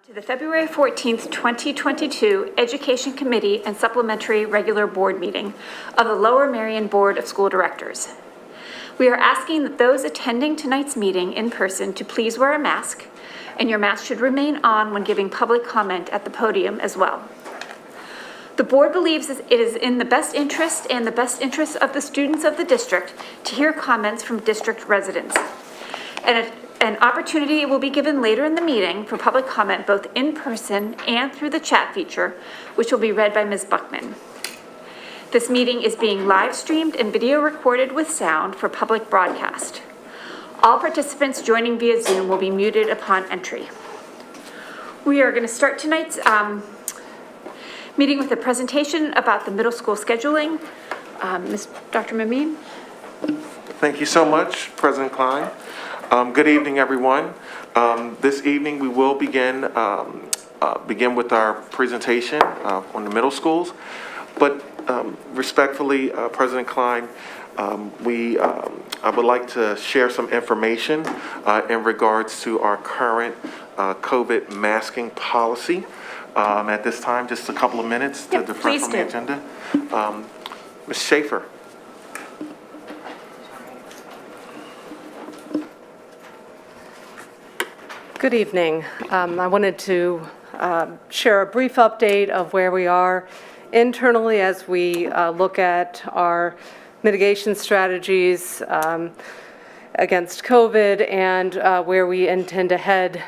To the February 14th, 2022 Education Committee and Supplementary Regular Board Meeting of the Lower Merion Board of School Directors. We are asking that those attending tonight's meeting in person to please wear a mask, and your mask should remain on when giving public comment at the podium as well. The board believes it is in the best interest and the best interest of the students of the district to hear comments from district residents. And an opportunity will be given later in the meeting for public comment both in person and through the chat feature, which will be read by Ms. Buckman. This meeting is being live streamed and video recorded with sound for public broadcast. All participants joining via Zoom will be muted upon entry. We are going to start tonight's meeting with a presentation about the middle school scheduling. Dr. Mameen. Thank you so much, President Klein. Good evening, everyone. This evening we will begin with our presentation on the middle schools. But respectfully, President Klein, I would like to share some information in regards to our current COVID masking policy. At this time, just a couple of minutes to defer from the agenda. Ms. Schaefer. Good evening. I wanted to share a brief update of where we are internally as we look at our mitigation strategies against COVID and where we intend to head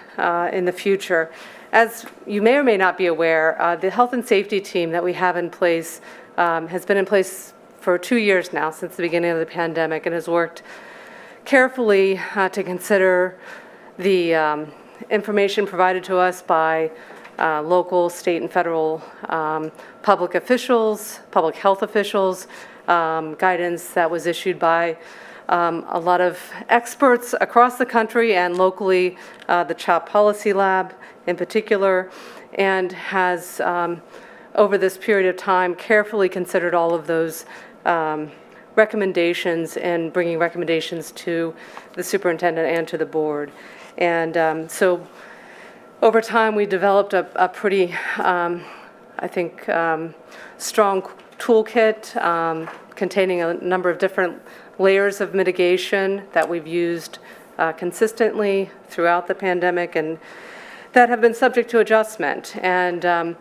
in the future. As you may or may not be aware, the health and safety team that we have in place has been in place for 2 years now, since the beginning of the pandemic, and has worked carefully to consider the information provided to us by local, state, and federal public officials, public health officials, guidance that was issued by a lot of experts across the country and locally, the CHOP Policy Lab in particular, and has, over this period of time, carefully considered all of those recommendations and bringing recommendations to the superintendent and to the board. And so over time, we developed a pretty, I think, strong toolkit containing a number of different layers of mitigation that we've used consistently throughout the pandemic and that have been subject to adjustment. And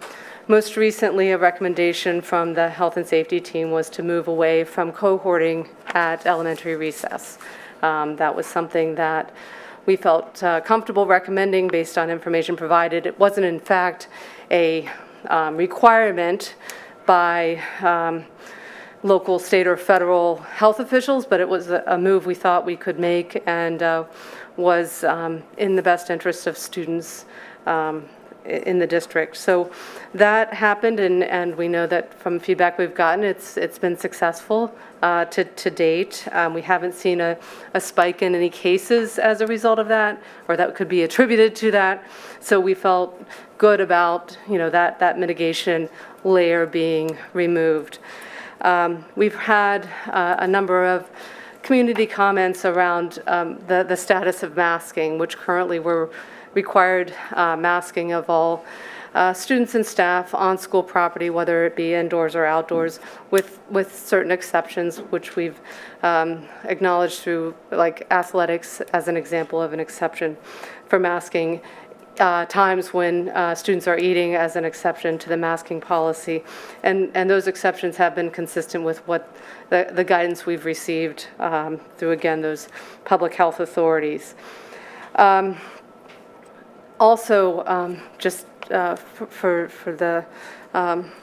most recently, a recommendation from the health and safety team was to move away from cohorting at elementary recess. That was something that we felt comfortable recommending based on information provided. It wasn't, in fact, a requirement by local, state, or federal health officials, but it was a move we thought we could make and was in the best interest of students in the district. So that happened, and we know that from feedback we've gotten, it's been successful to date. We haven't seen a spike in any cases as a result of that, or that could be attributed to that. So we felt good about that mitigation layer being removed. We've had a number of community comments around the status of masking, which currently we're required masking of all students and staff on school property, whether it be indoors or outdoors, with certain exceptions, which we've acknowledged through, like athletics as an example of an exception for masking, times when students are eating as an exception to the masking policy. And those exceptions have been consistent with what the guidance we've received through, again, those public health authorities. Also, just for the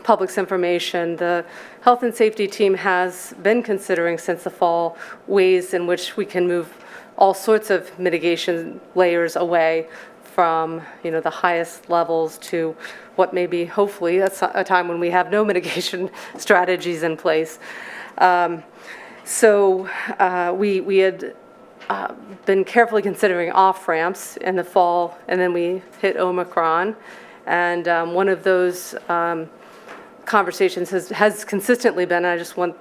public's information, the health and safety team has been considering since the fall ways in which we can move all sorts of mitigation layers away from the highest levels to what may be, hopefully, a time when we have no mitigation strategies in place. So we had been carefully considering off-ramps in the fall, and then we hit Omicron. And one of those conversations has consistently been, and I just want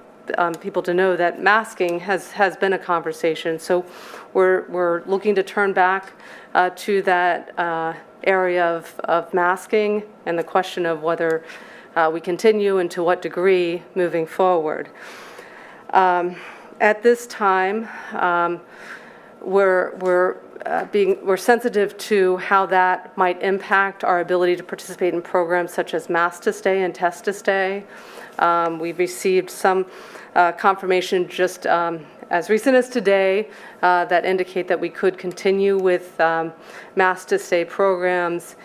people to know that masking has been a conversation. So we're looking to turn back to that area of masking and the question of whether we continue and to what degree moving forward. At this time, we're sensitive to how that might impact our ability to participate in programs such as Mask to Stay and Test to Stay. We've received some confirmation just as recent as today that indicate that we could continue with Mask to Stay programs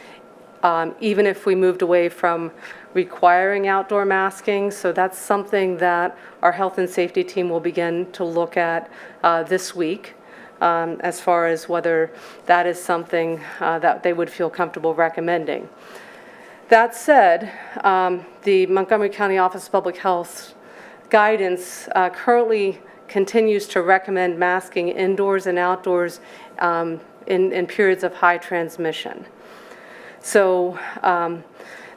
even if we moved away from requiring outdoor masking. So that's something that our health and safety team will begin to look at this week. As far as whether that is something that they would feel comfortable recommending. That said, the Montgomery County Office of Public Health guidance currently continues to recommend masking indoors and outdoors in periods of high transmission. So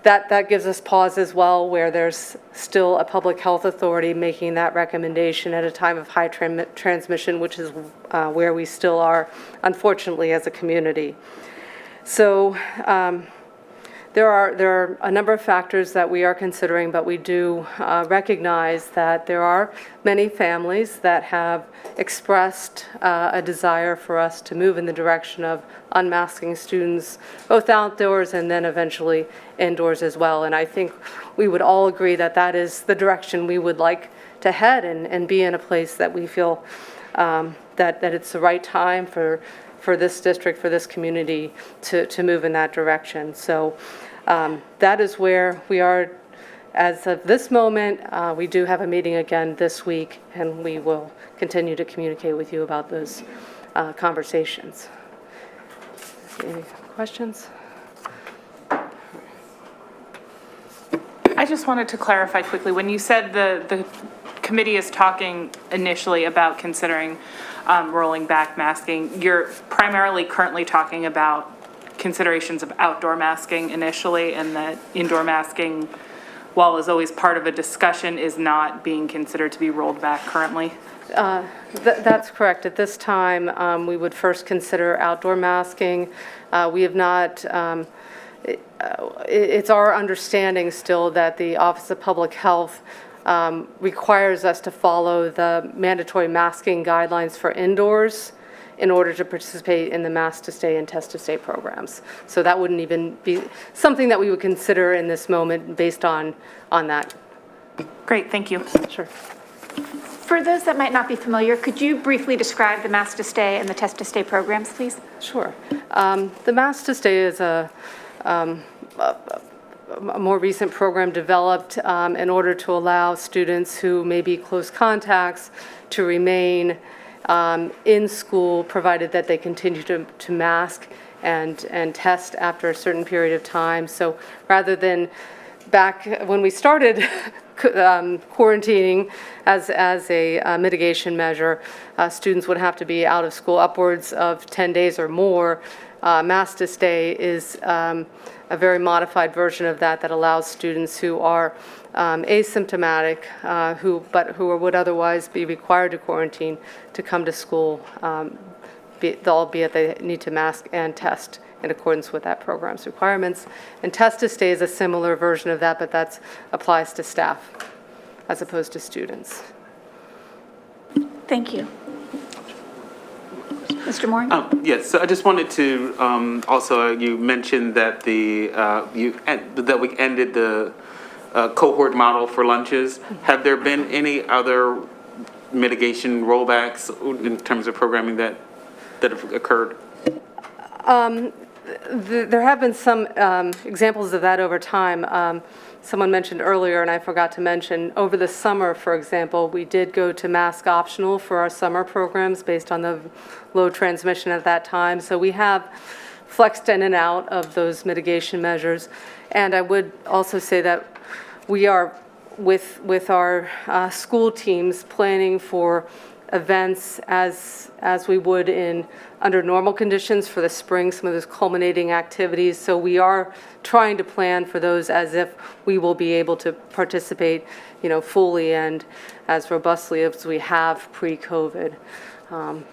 that gives us pause as well, where there's still a public health authority making that recommendation at a time of high transmission, which is where we still are, unfortunately, as a community. So there are a number of factors that we are considering, but we do recognize that there are many families that have expressed a desire for us to move in the direction of unmasking students, both outdoors and then eventually indoors as well. And I think we would all agree that that is the direction we would like to head and be in a place that we feel that it's the right time for this district, for this community to move in that direction. So that is where we are as of this moment. We do have a meeting again this week, and we will continue to communicate with you about those conversations. Any questions? I just wanted to clarify quickly, when you said the committee is talking initially about considering rolling back masking, you're primarily currently talking about considerations of outdoor masking initially, and that indoor masking, while is always part of a discussion, is not being considered to be rolled back currently? That's correct. At this time, we would first consider outdoor masking. We have not, it's our understanding still that the Office of Public Health requires us to follow the mandatory masking guidelines for indoors in order to participate in the Mask to Stay and Test to Stay programs. So that wouldn't even be something that we would consider in this moment based on that. Great, thank you. Sure. For those that might not be familiar, could you briefly describe the Mask to Stay and the Test to Stay programs, please? Sure. The Mask to Stay is a more recent program developed in order to allow students who may be close contacts to remain in school, provided that they continue to mask and test after a certain period of time. So rather than back when we started quarantining as a mitigation measure, students would have to be out of school upwards of 10 days or more. Mask to Stay is a very modified version of that allows students who are asymptomatic, who would otherwise be required to quarantine, to come to school, albeit they need to mask and test in accordance with that program's requirements. And Test to Stay is a similar version of that, but that applies to staff as opposed to students. Thank you. Mr. Moore? Yes, so I just wanted to also, you mentioned that that we ended the cohort model for lunches. Have there been any other mitigation rollbacks in terms of programming that have occurred? There have been some examples of that over time. Someone mentioned earlier, and I forgot to mention, over the summer, for example, we did go to mask optional for our summer programs based on the low transmission at that time. So we have flexed in and out of those mitigation measures. And I would also say that we are, with our school teams, planning for events as we would under normal conditions for the spring, some of those culminating activities. So we are trying to plan for those as if we will be able to participate, fully and as robustly as we have pre-COVID.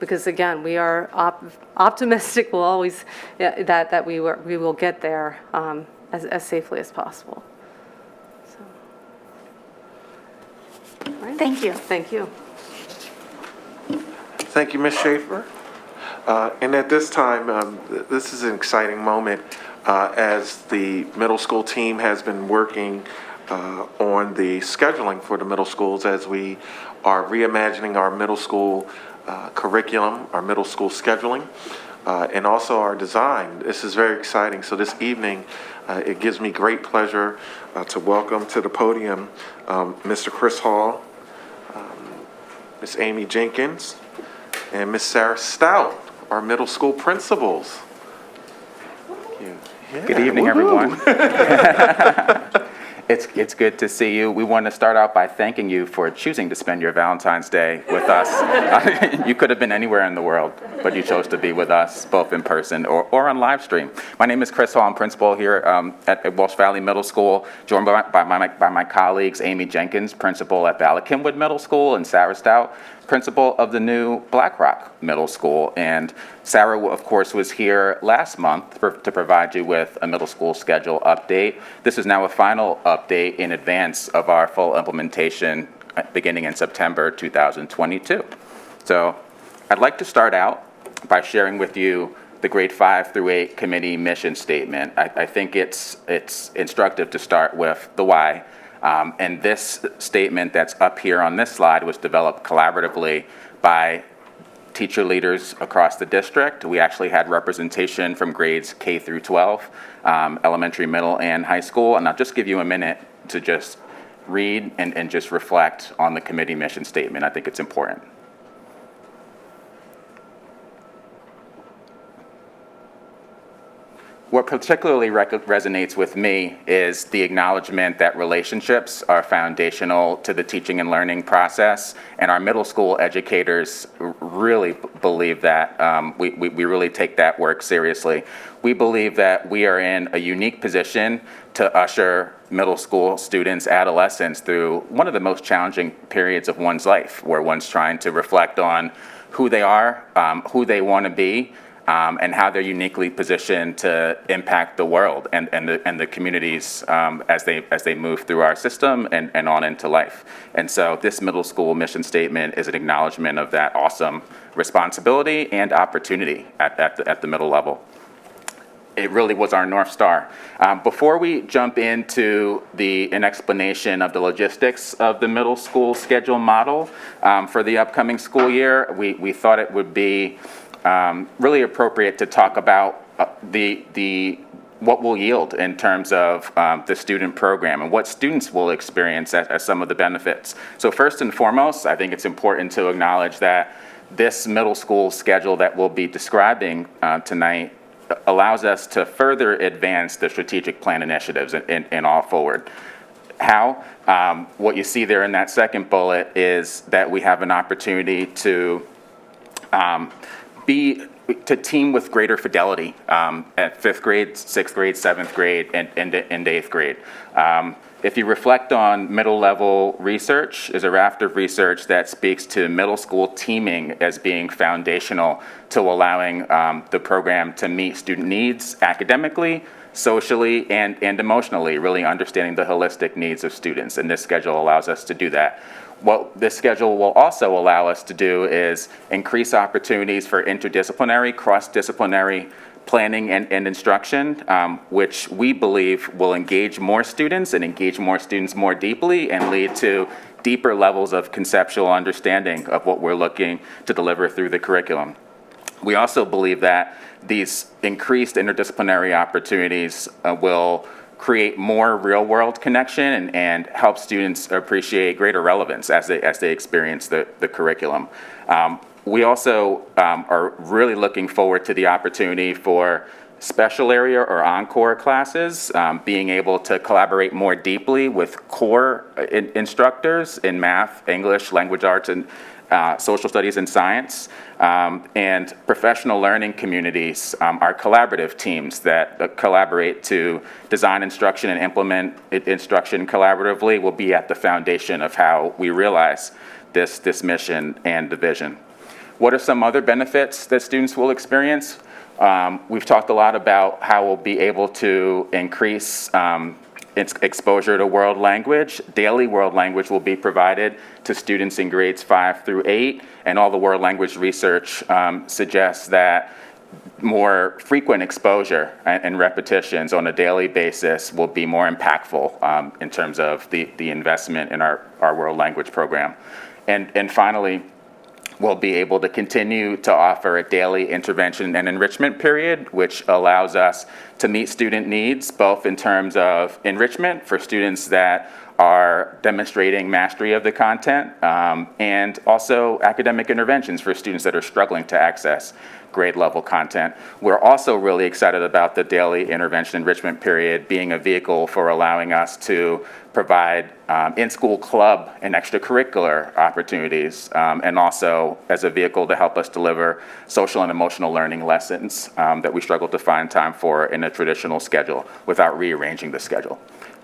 Because again, we are optimistic we'll always, that we will get there as safely as possible. So. All right. Thank you. Thank you. Thank you, Ms. Schaefer. And at this time, this is an exciting moment as the middle school team has been working on the scheduling for the middle schools as we are reimagining our middle school curriculum, our middle school scheduling, and also our design. This is very exciting. So this evening, it gives me great pleasure to welcome to the podium Mr. Chris Hall, Ms. Amy Jenkins, and Ms. Sarah Stout, our middle school principals. Thank you. Yeah. Good evening, Woo-hoo. everyone. It's good to see you. We want to start out by thanking you for choosing to spend your Valentine's Day with us. You could have been anywhere in the world, but you chose to be with us, both in person or on live stream. My name is Chris Hall. I'm principal here at Walsh Valley Middle School, joined by my colleagues, Amy Jenkins, principal at Bala Cynwyd Middle School, and Sarah Stout, principal of the new Black Rock Middle School. And Sarah, of course, was here last month to provide you with a middle school schedule update. This is now a final update in advance of our full implementation beginning in September 2022. So I'd like to start out by sharing with you the grade 5 through 8 committee mission statement. I think it's instructive to start with the why. And this statement that's up here on this slide was developed collaboratively by teacher leaders across the district. We actually had representation from grades K through 12, elementary, middle, and high school. And I'll just give you a minute to just read and just reflect on the committee mission statement. I think it's important. What particularly resonates with me is the acknowledgement that relationships are foundational to the teaching and learning process, and our middle school educators really believe that. We really take that work seriously. We believe that we are in a unique position to usher middle school students, adolescents, through one of the most challenging periods of one's life, where one's trying to reflect on who they are, who they want to be, and how they're uniquely positioned to impact the world and the communities as they move through our system and on into life. And so this middle school mission statement is an acknowledgement of that awesome responsibility and opportunity at the middle level. It really was our North Star. Before we jump into an explanation of the logistics of the middle school schedule model for the upcoming school year, we thought it would be really appropriate to talk about what will yield in terms of the student program and what students will experience as some of the benefits. So first and foremost, I think it's important to acknowledge that this middle school schedule that we'll be describing tonight allows us to further advance the strategic plan initiatives in all forward. How? What you see there in that second bullet is that we have an opportunity to team with greater fidelity at 5th grade, 6th grade, 7th grade, and 8th grade. If you reflect on middle level research, there's a raft of research that speaks to middle school teaming as being foundational to allowing the program to meet student needs academically, socially, and emotionally, really understanding the holistic needs of students. And this schedule allows us to do that. What this schedule will also allow us to do is increase opportunities for interdisciplinary, cross-disciplinary planning and instruction, which we believe will engage more students and engage more students more deeply and lead to deeper levels of conceptual understanding of what we're looking to deliver through the curriculum. We also believe that these increased interdisciplinary opportunities will create more real-world connection and help students appreciate greater relevance as they experience the curriculum. We also are really looking forward to the opportunity for special area or encore classes, being able to collaborate more deeply with core instructors in math, English, language arts, and social studies and science, and professional learning communities, our collaborative teams that collaborate to design instruction and implement instruction collaboratively will be at the foundation of how we realize this mission and the vision. What are some other benefits that students will experience? We've talked a lot about how we'll be able to increase its exposure to world language. Daily world language will be provided to students in grades 5 through 8, and all the world language research suggests that more frequent exposure and repetitions on a daily basis will be more impactful in terms of the investment in our world language program. And finally, we'll be able to continue to offer a daily intervention and enrichment period, which allows us to meet student needs, both in terms of enrichment for students that are demonstrating mastery of the content, and also academic interventions for students that are struggling to access grade level content. We're also really excited about the daily intervention enrichment period being a vehicle for allowing us to provide in-school club and extracurricular opportunities, and also as a vehicle to help us deliver social and emotional learning lessons that we struggle to find time for in a traditional schedule without rearranging the schedule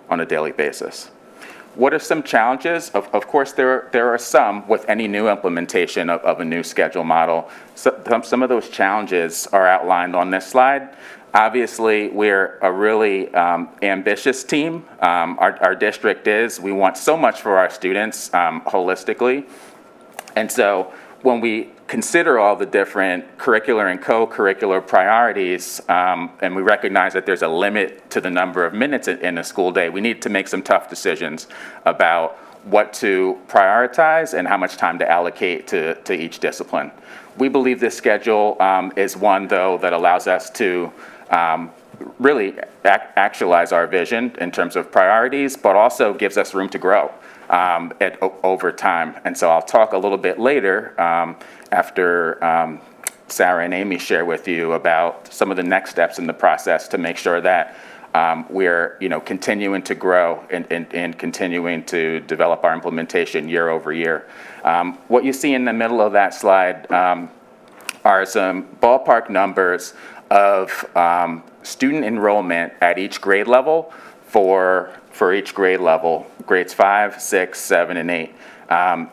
on a daily basis. What are some challenges? Of course, there are some with any new implementation of a new schedule model. Some of those challenges are outlined on this slide. Obviously, we're a really ambitious team. Our district is. We want so much for our students holistically. And so when we consider all the different curricular and co-curricular priorities, and we recognize that there's a limit to the number of minutes in a school day, we need to make some tough decisions about what to prioritize and how much time to allocate to each discipline. We believe this schedule is one, though, that allows us to really actualize our vision in terms of priorities, but also gives us room to grow over time. And so I'll talk a little bit later after Sarah and Amy share with you about some of the next steps in the process to make sure that we're continuing to grow and continuing to develop our implementation year over year. What you see in the middle of that slide are some ballpark numbers of student enrollment at each grade level for each grade level, grades 5, 6, 7, and 8.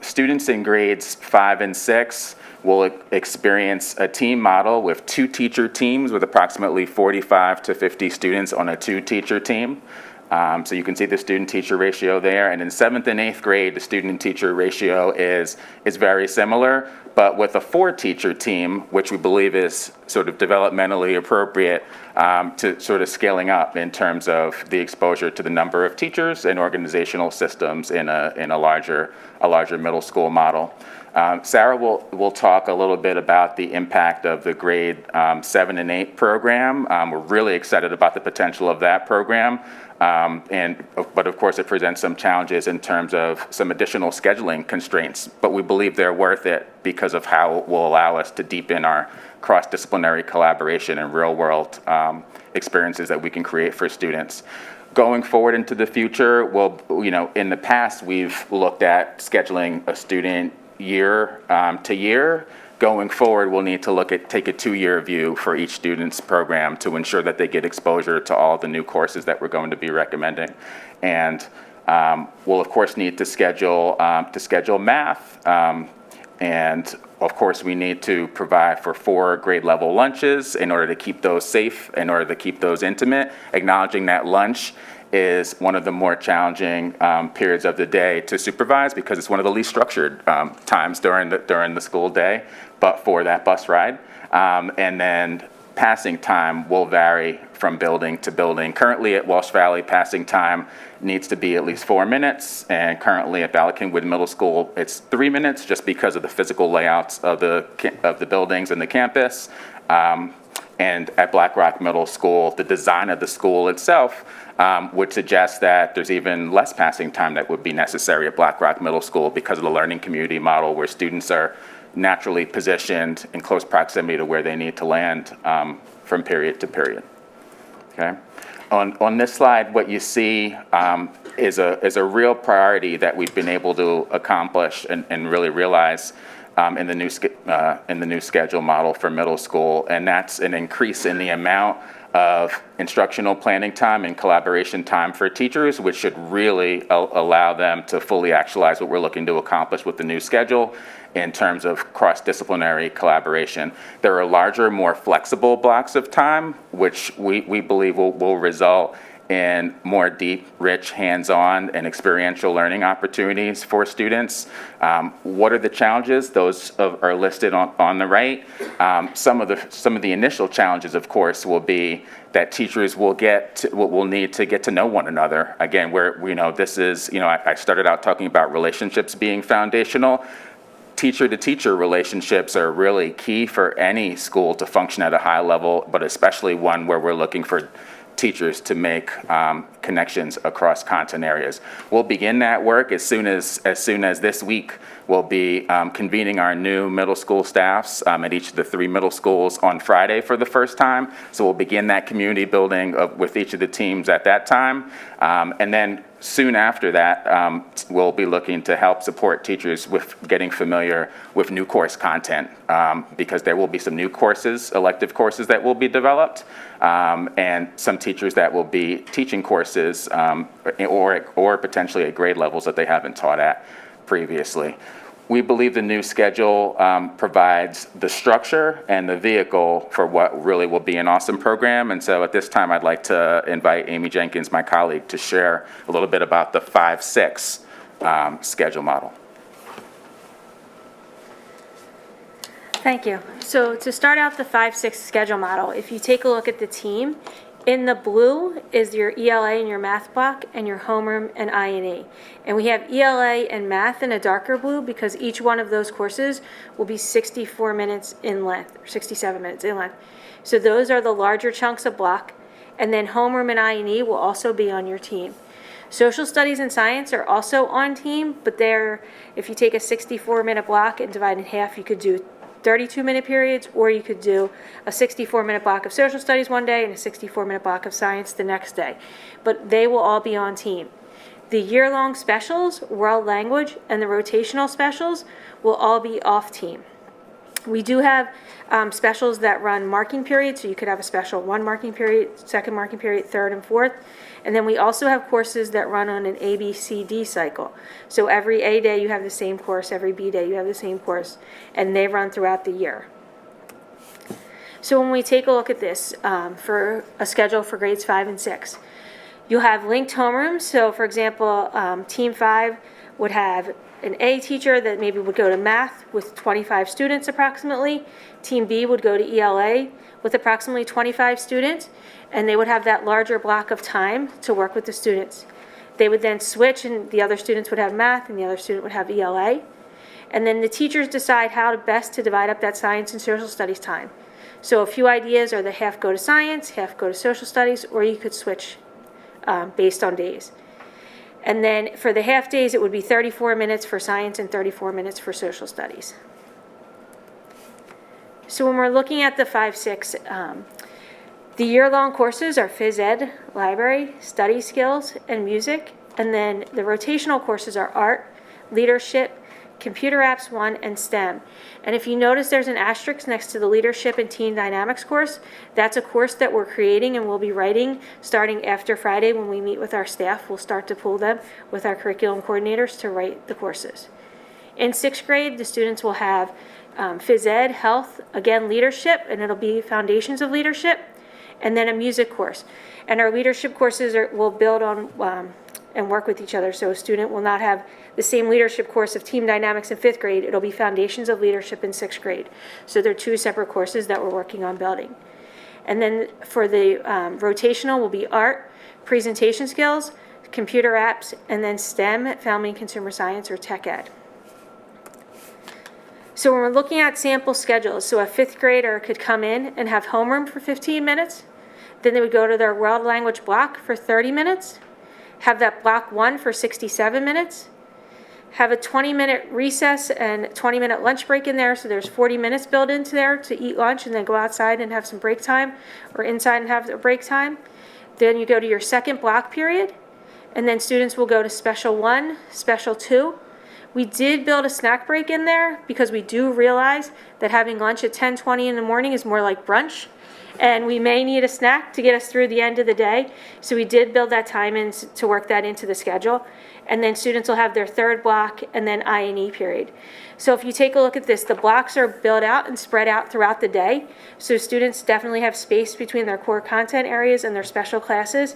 Students in grades 5 and 6 will experience a team model with 2 teacher teams with approximately 45 to 50 students on a 2-teacher team. So you can see the student-teacher ratio there. And in 7th and 8th grade, the student-teacher ratio is very similar, but with a 4-teacher team, which we believe is sort of developmentally appropriate to sort of scaling up in terms of the exposure to the number of teachers and organizational systems in a larger middle school model. Sarah will talk a little bit about the impact of the grade 7 and 8 program. We're really excited about the potential of that program. But of course, it presents some challenges in terms of some additional scheduling constraints, but we believe they're worth it because of how it will allow us to deepen our cross-disciplinary collaboration and real-world experiences that we can create for students. Going forward into the future, in the past, we've looked at scheduling a student year to year. Going forward, we'll need to take a 2-year view for each student's program to ensure that they get exposure to all the new courses that we're going to be recommending. And we'll of course need to schedule math, and of course we need to provide for 4 grade level lunches in order to keep those safe, in order to keep those intimate, acknowledging that lunch is one of the more challenging periods of the day to supervise because it's one of the least structured times during the school day, but for that bus ride. And then passing time will vary from building to building. Currently at Walsh Valley, passing time needs to be at least 4 minutes, and currently at Bala Cynwyd Middle School, it's 3 minutes just because of the physical layouts of the buildings and the campus. And at Black Rock Middle School, the design of the school itself would suggest that there's even less passing time that would be necessary at Black Rock Middle School because of the learning community model where students are naturally positioned in close proximity to where they need to land from period to period. Okay. On this slide, what you see is a real priority that we've been able to accomplish and really realize in the new schedule model for middle school, and that's an increase in the amount of instructional planning time and collaboration time for teachers, which should really allow them to fully actualize what we're looking to accomplish with the new schedule in terms of cross-disciplinary collaboration. There are larger, more flexible blocks of time, which we believe will result in more deep, rich, hands-on, and experiential learning opportunities for students. What are the challenges? Those are listed on the right. Some of the initial challenges, of course, will be that teachers will need to get to know one another. Again, this is, I started out talking about relationships being foundational. Teacher-to-teacher relationships are really key for any school to function at a high level, but especially one where we're looking for teachers to make connections across content areas. We'll begin that work as soon as this week. We'll be convening our new middle school staffs at each of the 3 middle schools on Friday for the first time. So we'll begin that community building with each of the teams at that time. And then soon after that, we'll be looking to help support teachers with getting familiar with new course content, because there will be some new courses, elective courses that will be developed, and some teachers that will be teaching courses or potentially at grade levels that they haven't taught at previously. We believe the new schedule provides the structure and the vehicle for what really will be an awesome program. And so at this time, I'd like to invite Amy Jenkins, my colleague, to share a little bit about the 5-6 schedule model. Thank you. So to start out the 5-6 schedule model, if you take a look at the team, in the blue is your ELA and your math block and your homeroom and I&E. And we have ELA and math in a darker blue because each one of those courses will be 64 minutes in length, or 67 minutes in length. So those are the larger chunks of block. And then homeroom and I&E will also be on your team. Social studies and science are also on team, but if you take a 64-minute block and divide it in half, you could do 32-minute periods, or you could do a 64-minute block of social studies one day and a 64-minute block of science the next day. But they will all be on team. The year-long specials, world language, and the rotational specials will all be off team. We do have specials that run marking periods, so you could have a special 1 marking period, 2nd marking period, 3rd and 4th. And then we also have courses that run on an A, B, C, D cycle. So every A day you have the same course, every B day you have the same course, and they run throughout the year. So when we take a look at this for a schedule for grades 5 and 6, you'll have linked homerooms. So for example, Team 5 would have an A teacher that maybe would go to math with 25 students approximately. Team B would go to ELA with approximately 25 students, and they would have that larger block of time to work with the students. They would then switch, and the other students would have math, and the other student would have ELA. And then the teachers decide how best to divide up that science and social studies time. So a few ideas are that half go to science, half go to social studies, or you could switch based on days. And then for the half days, it would be 34 minutes for science and 34 minutes for social studies. So when we're looking at the 5-6, the year-long courses are phys ed, library, study skills, and music. And then the rotational courses are art, leadership, computer apps 1, and STEM. And if you notice there's an asterisk next to the leadership and teen dynamics course, that's a course that we're creating and we'll be writing starting after Friday when we meet with our staff. We'll start to pull them with our curriculum coordinators to write the courses. In 6th grade, the students will have phys ed, health, again leadership, and it'll be foundations of leadership, and then a music course. And our leadership courses will build on and work with each other. So a student will not have the same leadership course of team dynamics in 5th grade. It'll be foundations of leadership in 6th grade. So they're 2 separate courses that we're working on building. And then for the rotational will be art, presentation skills, computer apps, and then STEM, family and consumer science, or tech ed. So when we're looking at sample schedules, so a 5th grader could come in and have homeroom for 15 minutes. Then they would go to their world language block for 30 minutes. Have that block 1 for 67 minutes, have a 20-minute recess and 20-minute lunch break in there, so there's 40 minutes built into there to eat lunch and then go outside and have some break time, or inside and have a break time. Then you go to your second block period, and then students will go to special 1, special 2. We did build a snack break in there because we do realize that having lunch at 10:20 in the morning is more like brunch. And we may need a snack to get us through the end of the day. So we did build that time in to work that into the schedule. And then students will have their third block and then I&E period. So if you take a look at this, the blocks are built out and spread out throughout the day. So students definitely have space between their core content areas and their special classes,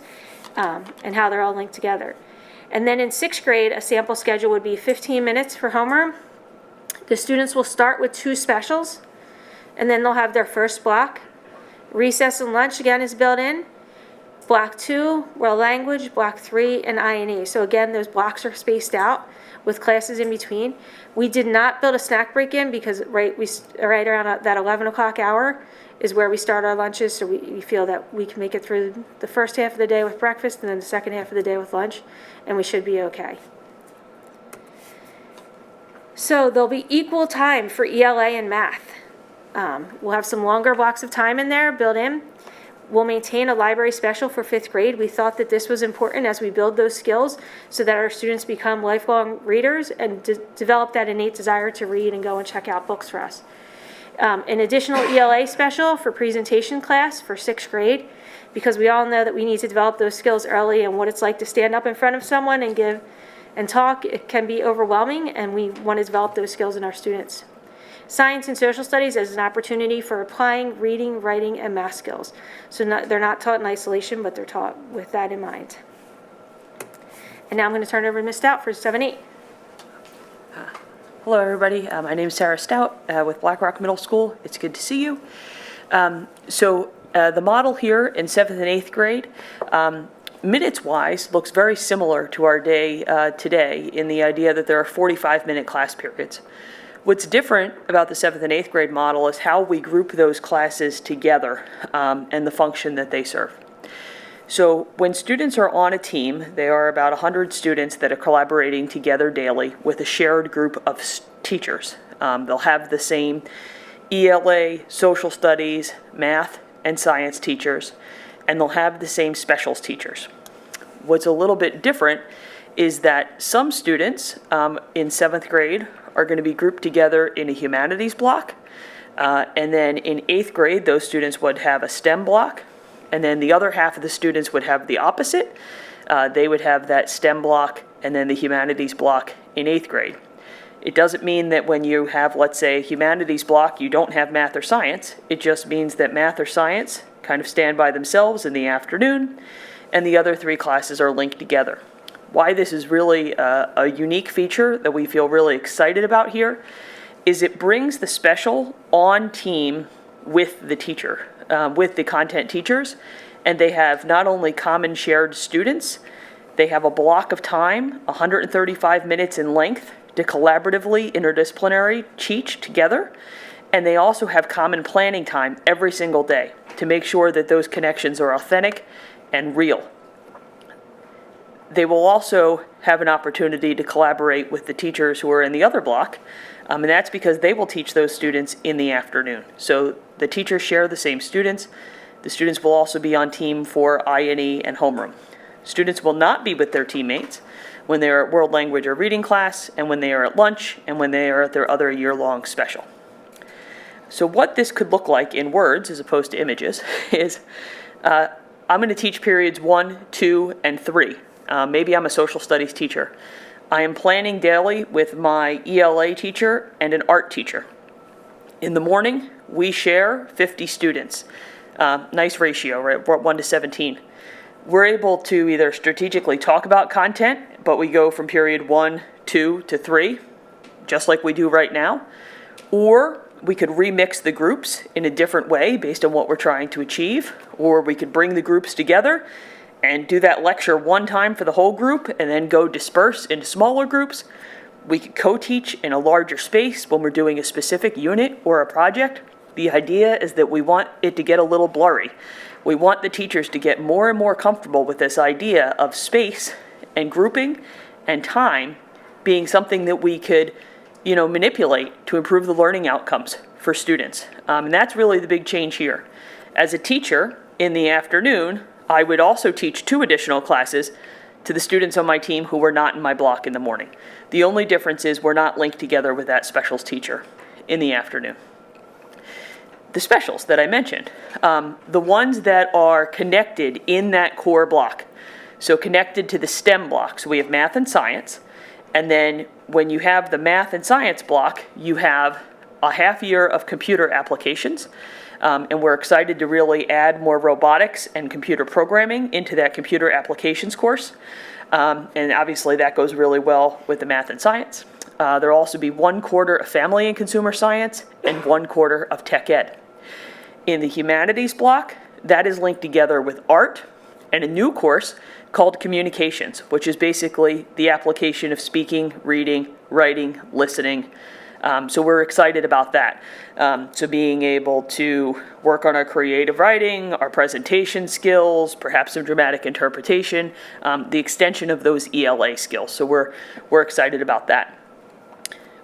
and how they're all linked together. And then in 6th grade, a sample schedule would be 15 minutes for homeroom. The students will start with 2 specials, and then they'll have their first block. Recess and lunch, again, is built in. Block 2, world language, block 3, and I&E. So again, those blocks are spaced out with classes in between. We did not build a snack break in because right around that 11 o'clock hour is where we start our lunches, so we feel that we can make it through the first half of the day with breakfast and then the second half of the day with lunch, and we should be okay. So there'll be equal time for ELA and math. We'll have some longer blocks of time in there built in. We'll maintain a library special for 5th grade. We thought that this was important as we build those skills so that our students become lifelong readers and develop that innate desire to read and go and check out books for us. An additional ELA special for presentation class for 6th grade, because we all know that we need to develop those skills early and what it's like to stand up in front of someone and give and talk. It can be overwhelming, and we want to develop those skills in our students. Science and social studies as an opportunity for applying reading, writing, and math skills. So they're not taught in isolation, but they're taught with that in mind. And now I'm going to turn it over to Ms. Stout for 7-8. Hello, everybody. My name is Sarah Stout with Black Rock Middle School. It's good to see you. The model here in 7th and 8th grade, minutes-wise, looks very similar to our day today in the idea that there are 45-minute class periods. What's different about the 7th and 8th grade model is how we group those classes together and the function that they serve. So when students are on a team, they are about 100 students that are collaborating together daily with a shared group of teachers. They'll have the same ELA, social studies, math, and science teachers, and they'll have the same specials teachers. What's a little bit different is that some students in 7th grade are going to be grouped together in a humanities block, and then in 8th grade, those students would have a STEM block, and then the other half of the students would have the opposite. They would have that STEM block and then the humanities block in 8th grade. It doesn't mean that when you have, let's say, a humanities block, you don't have math or science. It just means that math or science kind of stand by themselves in the afternoon, and the other 3 classes are linked together. Why this is really a unique feature that we feel really excited about here is it brings the special on team with the teacher, with the content teachers, and they have not only common shared students, they have a block of time, 135 minutes in length, to collaboratively, interdisciplinary teach together, and they also have common planning time every single day to make sure that those connections are authentic and real. They will also have an opportunity to collaborate with the teachers who are in the other block, and that's because they will teach those students in the afternoon. So the teachers share the same students. The students will also be on team for I&E and homeroom. Students will not be with their teammates when they are at world language or reading class, and when they are at lunch, and when they are at their other year-long special. So what this could look like in words as opposed to images is I'm going to teach periods 1, 2, and 3. Maybe I'm a social studies teacher. I am planning daily with my ELA teacher and an art teacher. In the morning, we share 50 students. Nice ratio, right? 1 to 17. We're able to either strategically talk about content, but we go from period 1, 2 to 3, just like we do right now, or we could remix the groups in a different way based on what we're trying to achieve, or we could bring the groups together and do that lecture one time for the whole group and then go disperse into smaller groups. We could co-teach in a larger space when we're doing a specific unit or a project. The idea is that we want it to get a little blurry. We want the teachers to get more and more comfortable with this idea of space and grouping and time being something that we could, manipulate to improve the learning outcomes for students. And that's really the big change here. As a teacher in the afternoon, I would also teach 2 additional classes to the students on my team who were not in my block in the morning. The only difference is we're not linked together with that specials teacher in the afternoon. the specials that I mentioned, the ones that are connected in that core block. So connected to the STEM block. So we have math and science. And then when you have the math and science block, you have a half year of computer applications. And we're excited to really add more robotics and computer programming into that computer applications course. And obviously that goes really well with the math and science. There'll also be 1 quarter of family and consumer science and 1 quarter of tech ed. In the humanities block, that is linked together with art and a new course called communications, which is basically the application of speaking, reading, writing, listening. So we're excited about that. So being able to work on our creative writing, our presentation skills, perhaps some dramatic interpretation, the extension of those ELA skills. So we're excited about that.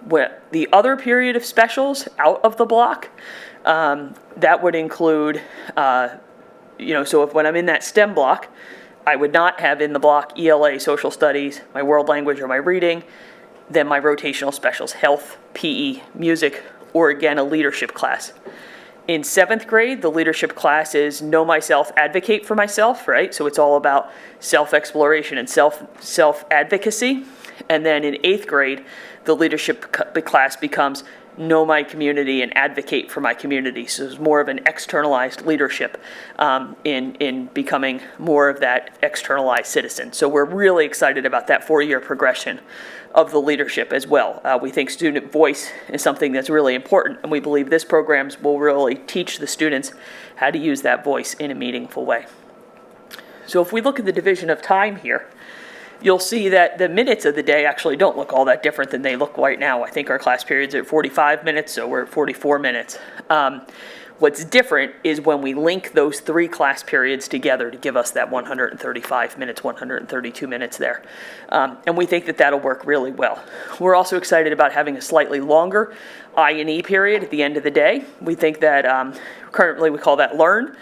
The other period of specials out of the block, that would include, so when I'm in that STEM block, I would not have in the block ELA, social studies, my world language, or my reading, then my rotational specials, health, PE, music, or again, a leadership class. In 7th grade, the leadership class is Know Myself, Advocate for Myself, right? So it's all about self-exploration and self-advocacy. And then in 8th grade, the leadership class becomes Know My Community and Advocate for My Community. So it's more of an externalized leadership in becoming more of that externalized citizen. So we're really excited about that 4-year progression of the leadership as well. We think student voice is something that's really important, and we believe this programs will really teach the students how to use that voice in a meaningful way. So if we look at the division of time here, you'll see that the minutes of the day actually don't look all that different than they look right now. I think our class periods are at 45 minutes, so we're at 44 minutes. What's different is when we link those 3 class periods together to give us that 135 minutes, 132 minutes there. And we think that that'll work really well. We're also excited about having a slightly longer I&E period at the end of the day. We think that currently we call that Learn.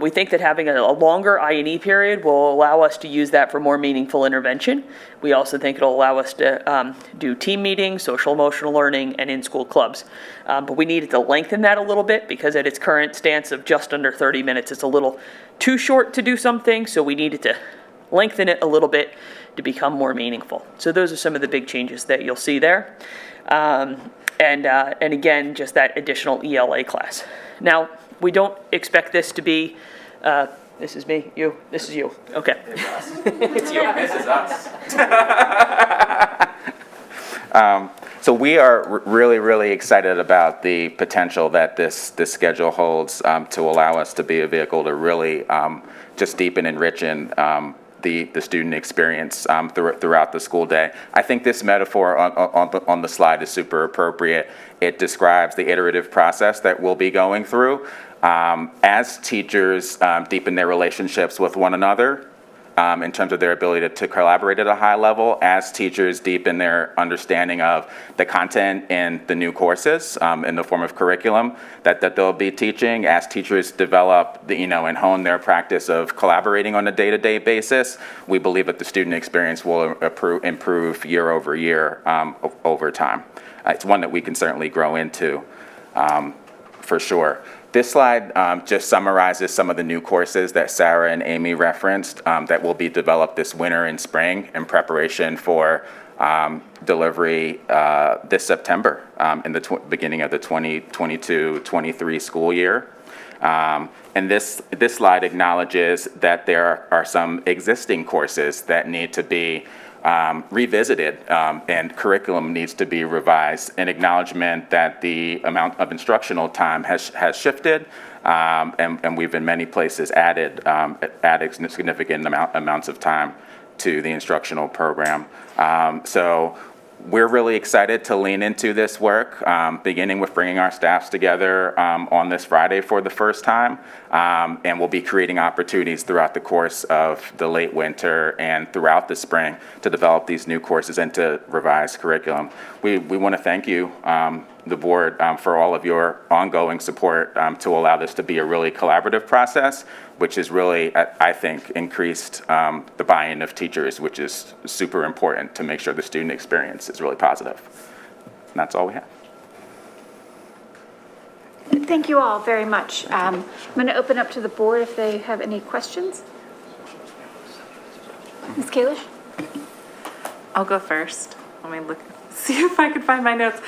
We think that having a longer I&E period will allow us to use that for more meaningful intervention. We also think it'll allow us to do team meetings, social emotional learning, and in-school clubs. But we needed to lengthen that a little bit because at its current stance of just under 30 minutes, it's a little too short to do something, so we needed to lengthen it a little bit to become more meaningful. So those are some of the big changes that you'll see there. And again, just that additional ELA class. Now, we don't expect this to be, this is me, you, this is you. Okay. It's you. This is us. So we are really excited about the potential that this schedule holds to allow us to be a vehicle to really just deepen and enrichen the student experience throughout the school day. I think this metaphor on the slide is super appropriate. It describes the iterative process that we'll be going through as teachers deepen their relationships with one another in terms of their ability to collaborate at a high level, as teachers deepen their understanding of the content in the new courses in the form of curriculum that they'll be teaching, as teachers develop and hone their practice of collaborating on a day-to-day basis. We believe that the student experience will improve year over year over time. It's one that we can certainly grow into for sure. This slide just summarizes some of the new courses that Sarah and Amy referenced that will be developed this winter and spring in preparation for delivery this September in the beginning of the 2022-23 school year. And this slide acknowledges that there are some existing courses that need to be revisited and curriculum needs to be revised, an acknowledgement that the amount of instructional time has shifted and we've in many places added significant amounts of time to the instructional program. So we're really excited to lean into this work, beginning with bringing our staffs together on this Friday for the first time. And we'll be creating opportunities throughout the course of the late winter and throughout the spring to develop these new courses and to revise curriculum. We want to thank you, the board, for all of your ongoing support to allow this to be a really collaborative process, which has really, I think, increased the buy-in of teachers, which is super important to make sure the student experience is really positive. And that's all we have. Thank you all very much. I'm going to open up to the board if they have any questions. Ms. Kalish? I'll go first. Let me look, see if I can find my notes.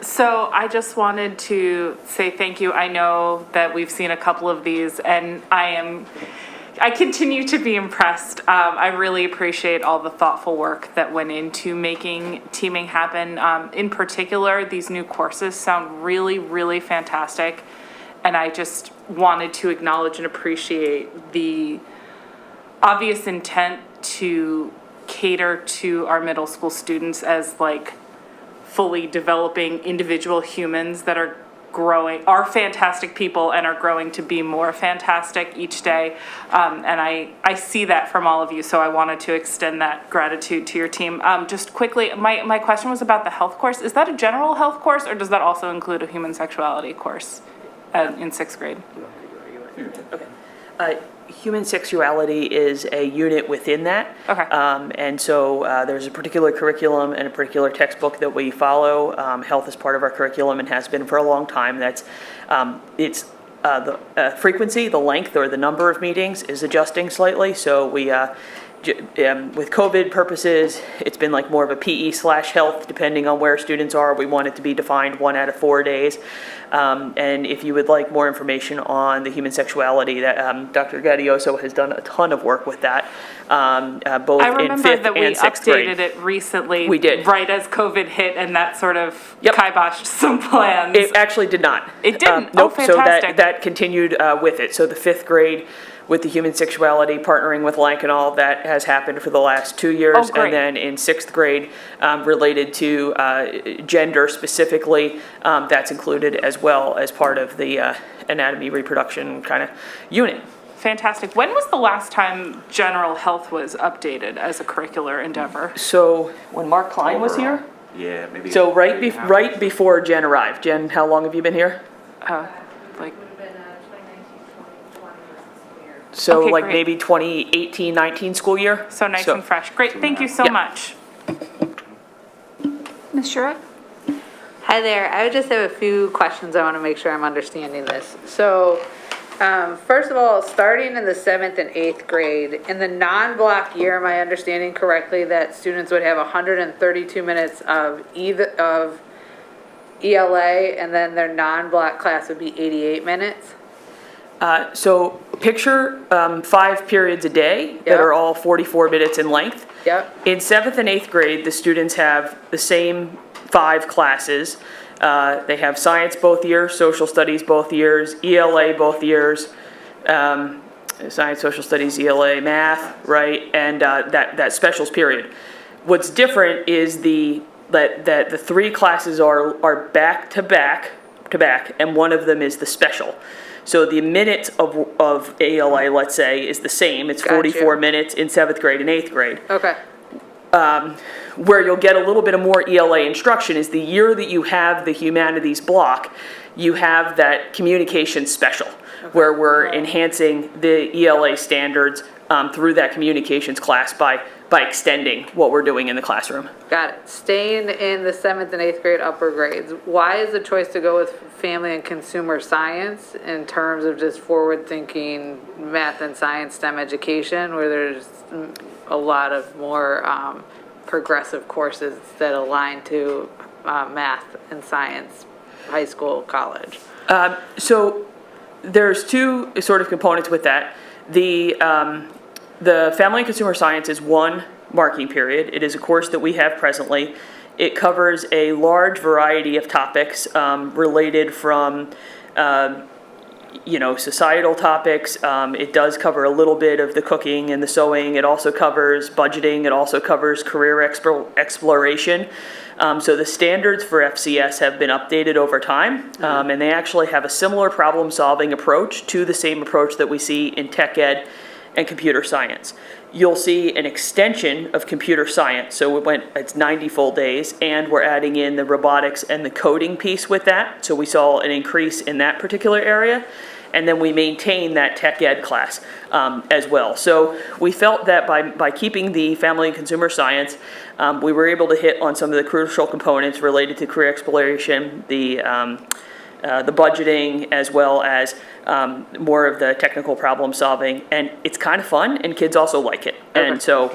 So I just wanted to say thank you. I know that we've seen a couple of these, and I continue to be impressed. I really appreciate all the thoughtful work that went into making teaming happen. In particular, these new courses sound really, really fantastic. And I just wanted to acknowledge and appreciate the obvious intent to cater to our middle school students as like fully developing individual humans that are are fantastic people and are growing to be more fantastic each day. And I see that from all of you, so I wanted to extend that gratitude to your team. Just quickly, my question was about the health course. Is that a general health course, or does that also include a human sexuality course in 6th grade? Okay. Human sexuality is a unit within that. Okay. And so there's a particular curriculum and a particular textbook that we follow. Health is part of our curriculum and has been for a long time. That's it's the frequency, the length, or the number of meetings is adjusting slightly. So we with COVID purposes, it's been like more of a PE/health, depending on where students are. We want it to be defined 1 out of 4 days. And if you would like more information on the human sexuality, that Dr. Gaddioso has done a ton of work with that, both I in remember 5th that we and 6th grade. updated it recently. We did. Right as COVID hit, and that sort of Yep. kiboshed some plans. It actually did not. It didn't? Nope. Oh, So fantastic. that continued with it. So the 5th grade with the human sexuality, partnering with Lankenau, that has happened for the last 2 years. Oh, great. And then in 6th grade, related to gender specifically, that's included as well as part of the anatomy reproduction kind of unit. Fantastic. When was the last time general health was updated as a curricular endeavor? So when Mark Klein was here, Yeah, maybe. so right before Jen arrived. Jen, how long have you been here? Like, So Okay, like great. maybe 2018-19 school year? so nice and fresh. Great, thank you so Yeah. much. Ms. Shura? Hi there. I just have a few questions. I want to make sure I'm understanding this. So, first of all, starting in the 7th and 8th grade, in the non-block year, am I understanding correctly that students would have 132 minutes of ELA, and then their non-block class would be 88 minutes? So picture 5 periods a day that Yep. are all 44 minutes in length. Yep. In 7th and 8th grade, the students have the same 5 classes. They have science both years, social studies both years, ELA both years, science, social studies, ELA, math, right? And that specials period. What's different is that the 3 classes are back to back, and one of them is the special. So the minutes of ALA, let's say, is the same. It's Gotcha. 44 minutes in 7th grade and 8th grade. Okay. Where you'll get a little bit of more ELA instruction is the year that you have the humanities block, you have that communication special, where we're enhancing the ELA standards through that communications class by extending what we're doing in the classroom. Got it. Staying in the 7th and 8th grade upper grades, why is the choice to go with family and consumer science in terms of just forward-thinking math and science STEM education, where there's a lot of more progressive courses that align to math and science, high school, college? So there's 2 sort of components with that. The Family and Consumer Science is 1 marking period. It is a course that we have presently. It covers a large variety of topics related from, societal topics. It does cover a little bit of the cooking and the sewing. It also covers budgeting. It also covers career exploration. So the standards for FCS have been updated over time, and they actually have a similar problem-solving approach to the same approach that we see in tech ed and computer science. You'll see an extension of computer science, so it's 90 full days, and we're adding in the robotics and the coding piece with that, so we saw an increase in that particular area, and then we maintain that tech ed class as well. So we felt that by keeping the family and consumer science, we were able to hit on some of the crucial components related to career exploration, the the budgeting, as well as more of the technical problem solving. And it's kind of fun, and kids also like it. And so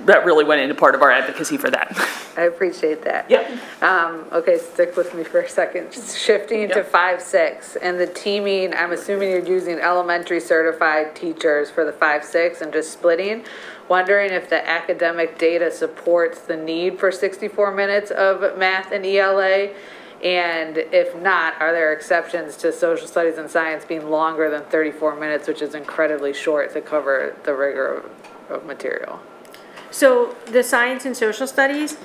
that really went into part of our advocacy for that. I appreciate that. Yep. Okay, stick with me for a second. Shifting to 5-6 and the teaming, I'm assuming you're using elementary certified teachers for the 5-6 and just splitting. Wondering if the academic data supports the need for 64 minutes of math and ELA? And if not, are there exceptions to social studies and science being longer than 34 minutes, which is incredibly short to cover the rigor of material? So the science and social studies,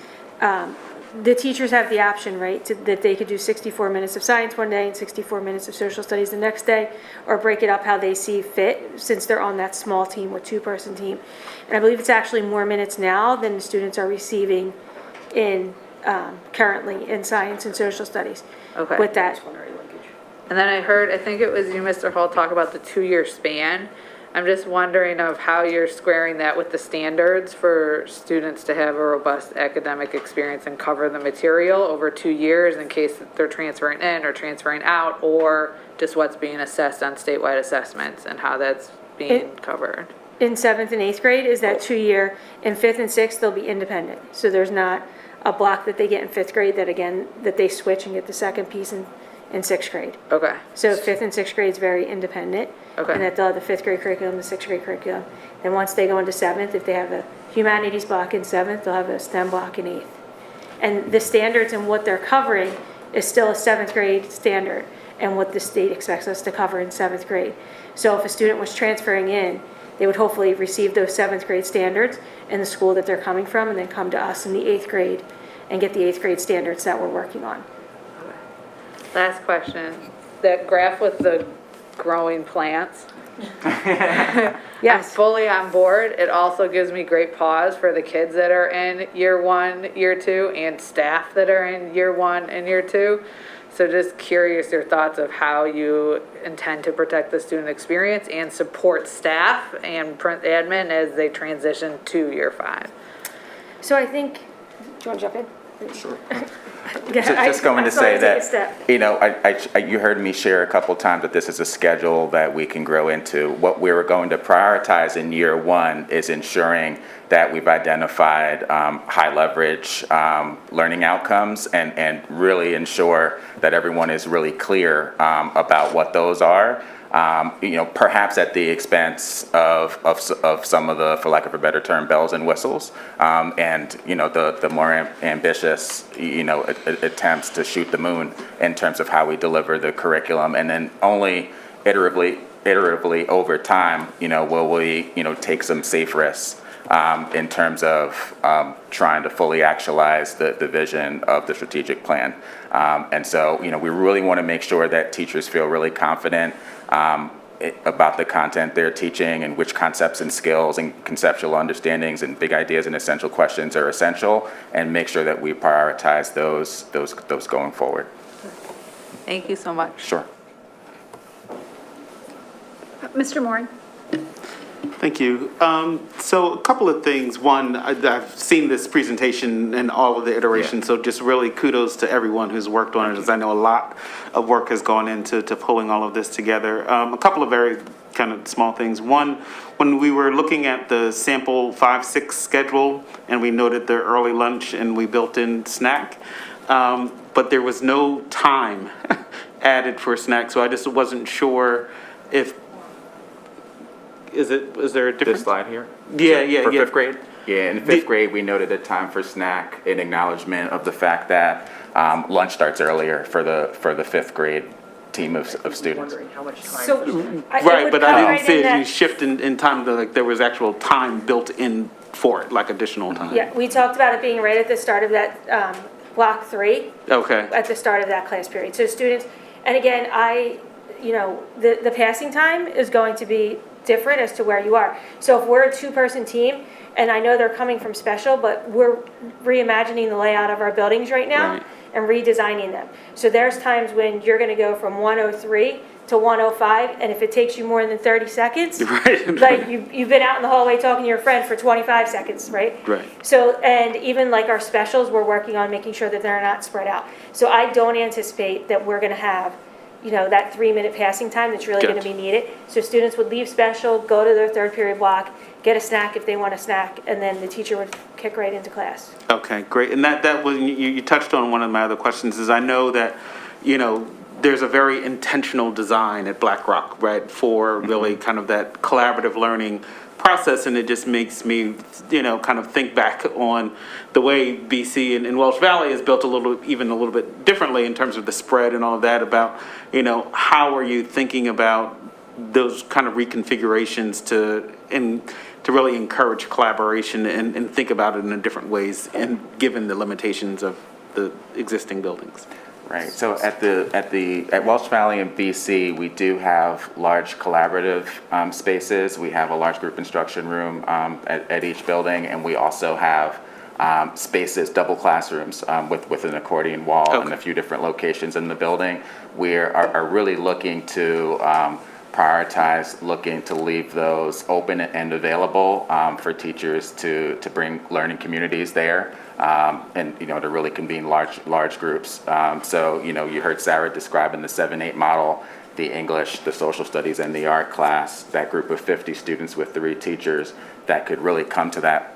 the teachers have the option, right, that they could do 64 minutes of science one day and 64 minutes of social studies the next day, or break it up how they see fit, since they're on that small team with two-person team. And I believe it's actually more minutes now than the students are receiving in, currently in science and social studies. Okay. With that. And then I heard, I think it was you, Mr. Hall, talk about the 2-year span. I'm just wondering of how you're squaring that with the standards for students to have a robust academic experience and cover the material over 2 years in case they're transferring in or transferring out, or just what's being assessed on statewide assessments and how that's being covered. In 7th and 8th grade is that 2-year. In 5th and 6th, they'll be independent. So there's not a block that they get in 5th grade that, again, that they switch and get the second piece in 6th grade. Okay. So 5th and 6th grade is very independent. Okay. And that they'll have the 5th grade curriculum, the 6th grade curriculum. Then once they go into 7th, if they have a humanities block in 7th, they'll have a STEM block in 8th. And the standards and what they're covering is still a 7th grade standard and what the state expects us to cover in 7th grade. So if a student was transferring in, they would hopefully receive those 7th grade standards in the school that they're coming from, and then come to us in the 8th grade and get the 8th grade standards that we're working on. Last question. That graph with the growing plants. I'm Yes. fully on board. It also gives me great pause for the kids that are in year 1, year 2, and staff that are in year 1 and year 2. So just curious your thoughts of how you intend to protect the student experience and support staff and print admin as they transition to year 5. So I think, do you want to jump in? Sure. Yeah, Just going I to saw you say take a step. that, you know, you heard me share a couple times that this is a schedule that we can grow into. What we were going to prioritize in year 1 is ensuring that we've identified high leverage learning outcomes and really ensure that everyone is really clear about what those are. You know, perhaps at the expense of some of the, for lack of a better term, bells and whistles, and you know the more ambitious, you know, attempts to shoot the moon in terms of how we deliver the curriculum, and then only iteratively over time, you know, will we, you know, take some safe risks in terms of trying to fully actualize the vision of the strategic plan. And so, you know, we really want to make sure that teachers feel really confident about the content they're teaching and which concepts and skills and conceptual understandings and big ideas and essential questions are essential, and make sure that we prioritize those going forward. Thank you so much. Sure. Mr. Moran? Thank you. So a couple of things. One, I've seen this presentation and all of the iterations, so just really kudos to everyone who's worked on it, as I know a lot of work has gone into pulling all of this together. A couple of very kind of small things. One, when we were looking at the sample 5-6 schedule and we noted the early lunch and we built in snack, but there was no time added for snack, so I just wasn't sure if is there a difference? This slide here? Yeah. For 5th grade? Yeah, in 5th grade, we noted a time for snack in acknowledgement of the fact that lunch starts earlier for the 5th grade team of students. Wondering how much time. So. Right, but I didn't see it. any shift in time, like there was actual time built in for it, like additional time. Yeah, we talked about it being right at the start of that block 3. Okay. At the start of that class period. So students, and again, you know, the passing time is going to be different as to where you are. So if we're a 2-person team, and I know they're coming from special, but we're reimagining the layout of our buildings right now. Right. and redesigning them. So there's times when you're gonna go from 103 to 105, and if it takes you more than 30 seconds, Right. like you've been out in the hallway talking to your friend for 25 seconds, right? Right. So, and even like our specials, we're working on making sure that they're not spread out. So I don't anticipate that we're gonna have, that 3-minute passing time that's really gonna Gotcha. be needed. So students would leave special, go to their third period block, get a snack if they want a snack, and then the teacher would kick right into class. Okay, great. And that was, you touched on one of my other questions, is I know that, there's a very intentional design at Black Rock, right, for really kind of that collaborative learning process, and it just makes me, kind of think back on the way BC and Welsh Valley is built even a little bit differently in terms of the spread and all of that, about, how are you thinking about those kind of reconfigurations to really encourage collaboration and think about it in different ways, and given the limitations of the existing buildings. Right, so at Welsh Valley and BC, we do have large collaborative spaces. We have a large group instruction room at each building, and we also have spaces, double classrooms with an accordion wall in a few different locations in the building. We are really looking to prioritize, looking to leave those open and available for teachers to bring learning communities there. And to really convene large groups. So you heard Sarah describing the 7-8 model, the English, the social studies, and the art class. That group of 50 students with 3 teachers that could really come to that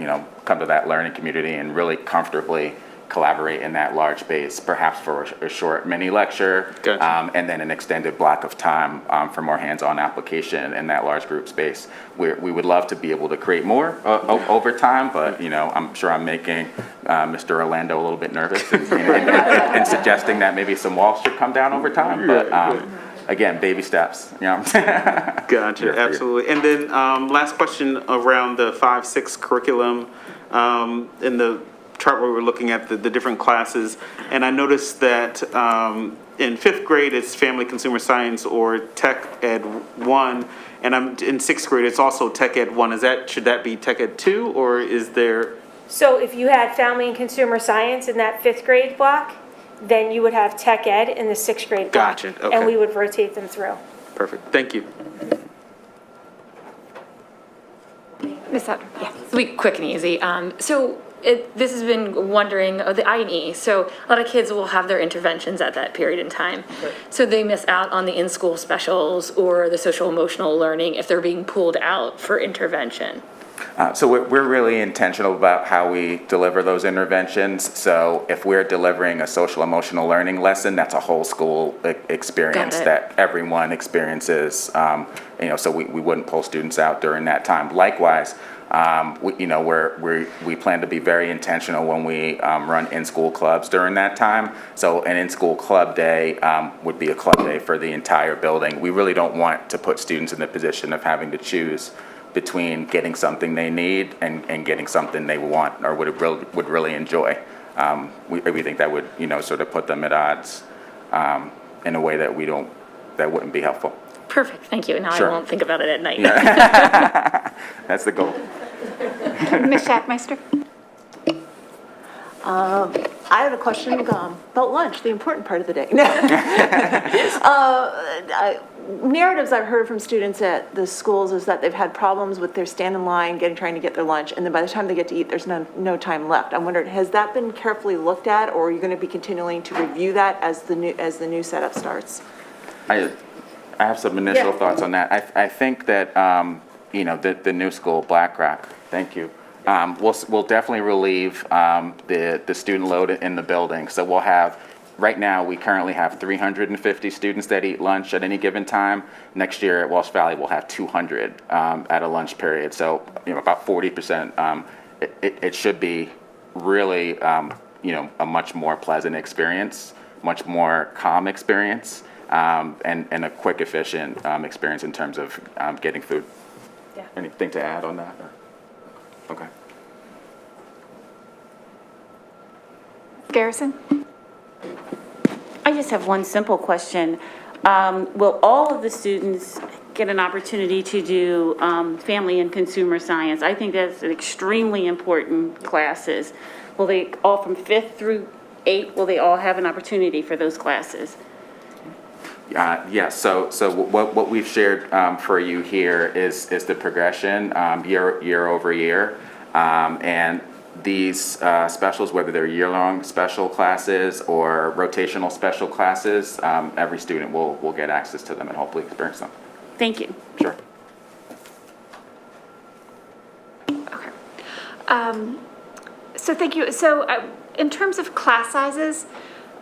learning community and really comfortably collaborate in that large space, perhaps for a short mini lecture, Gotcha. and then an extended block of time for more hands-on application in that large group space. We would love to be able to create more over time, but I'm sure I'm making Mr. Orlando a little bit nervous in suggesting that maybe some walls should come down over time. But again, baby steps. Gotcha, absolutely. And then last question around the 5-6 curriculum in the chart where we're looking at the different classes, and I noticed that in 5th grade it's Family Consumer Science or Tech Ed 1, and I'm in 6th grade it's also Tech Ed 1. Should that be Tech Ed 2, or is there? So if you had Family and Consumer Science in that 5th grade block, then you would have Tech Ed in the 6th grade block. Gotcha, okay. And we would rotate them through. Perfect, thank you. Ms. Sutter? Yeah, it'll be quick and easy. This has been wondering, the I&E, so a lot of kids will have their interventions at that period in time. So they miss out on the in-school specials or the social emotional learning if they're being pulled out for intervention. So we're really intentional about how we deliver those interventions. So if we're delivering a social emotional learning lesson, that's a whole school experience that everyone experiences. So we wouldn't pull students out during that time. Likewise, we plan to be very intentional when we run in-school clubs during that time. So an in-school club day would be a club day for the entire building. We really don't want to put students in the position of having to choose between getting something they need and getting something they want or would really enjoy. We think that would sort of put them at odds in a way that wouldn't be helpful. Perfect, thank you. Now Sure. I won't think about it at night. That's the goal. Ms. Schaffmeister? I have a question about lunch, the important part of the day. Narratives I've heard from students at the schools is that they've had problems with their stand in line, trying to get their lunch, and then by the time they get to eat, there's no time left. I'm wondering, has that been carefully looked at, or are you going to be continuing to review that as the new setup starts? I have some initial thoughts on that. I think that the new school, Black Rock, thank you, we'll definitely relieve the student load in the building. So we'll have, right now we currently have 350 students that eat lunch at any given time. Next year at Walsh Valley we'll have 200 at a lunch period. So about 40%. It should be really a much more pleasant experience, much more calm experience. And a quick, efficient experience in terms of getting food. Yeah. Anything to add on that? Okay. Garrison? I just have one simple question. Will all of the students get an opportunity to do family and consumer science? I think that's an extremely important classes. Will they all from 5th through 8, will they all have an opportunity for those classes? Yes, so what we've shared for you here is the progression year over year. And these specials, whether they're year-long special classes or rotational special classes, every student will get access to them and hopefully experience them. Thank you. Sure. Okay. So thank you. So in terms of class sizes,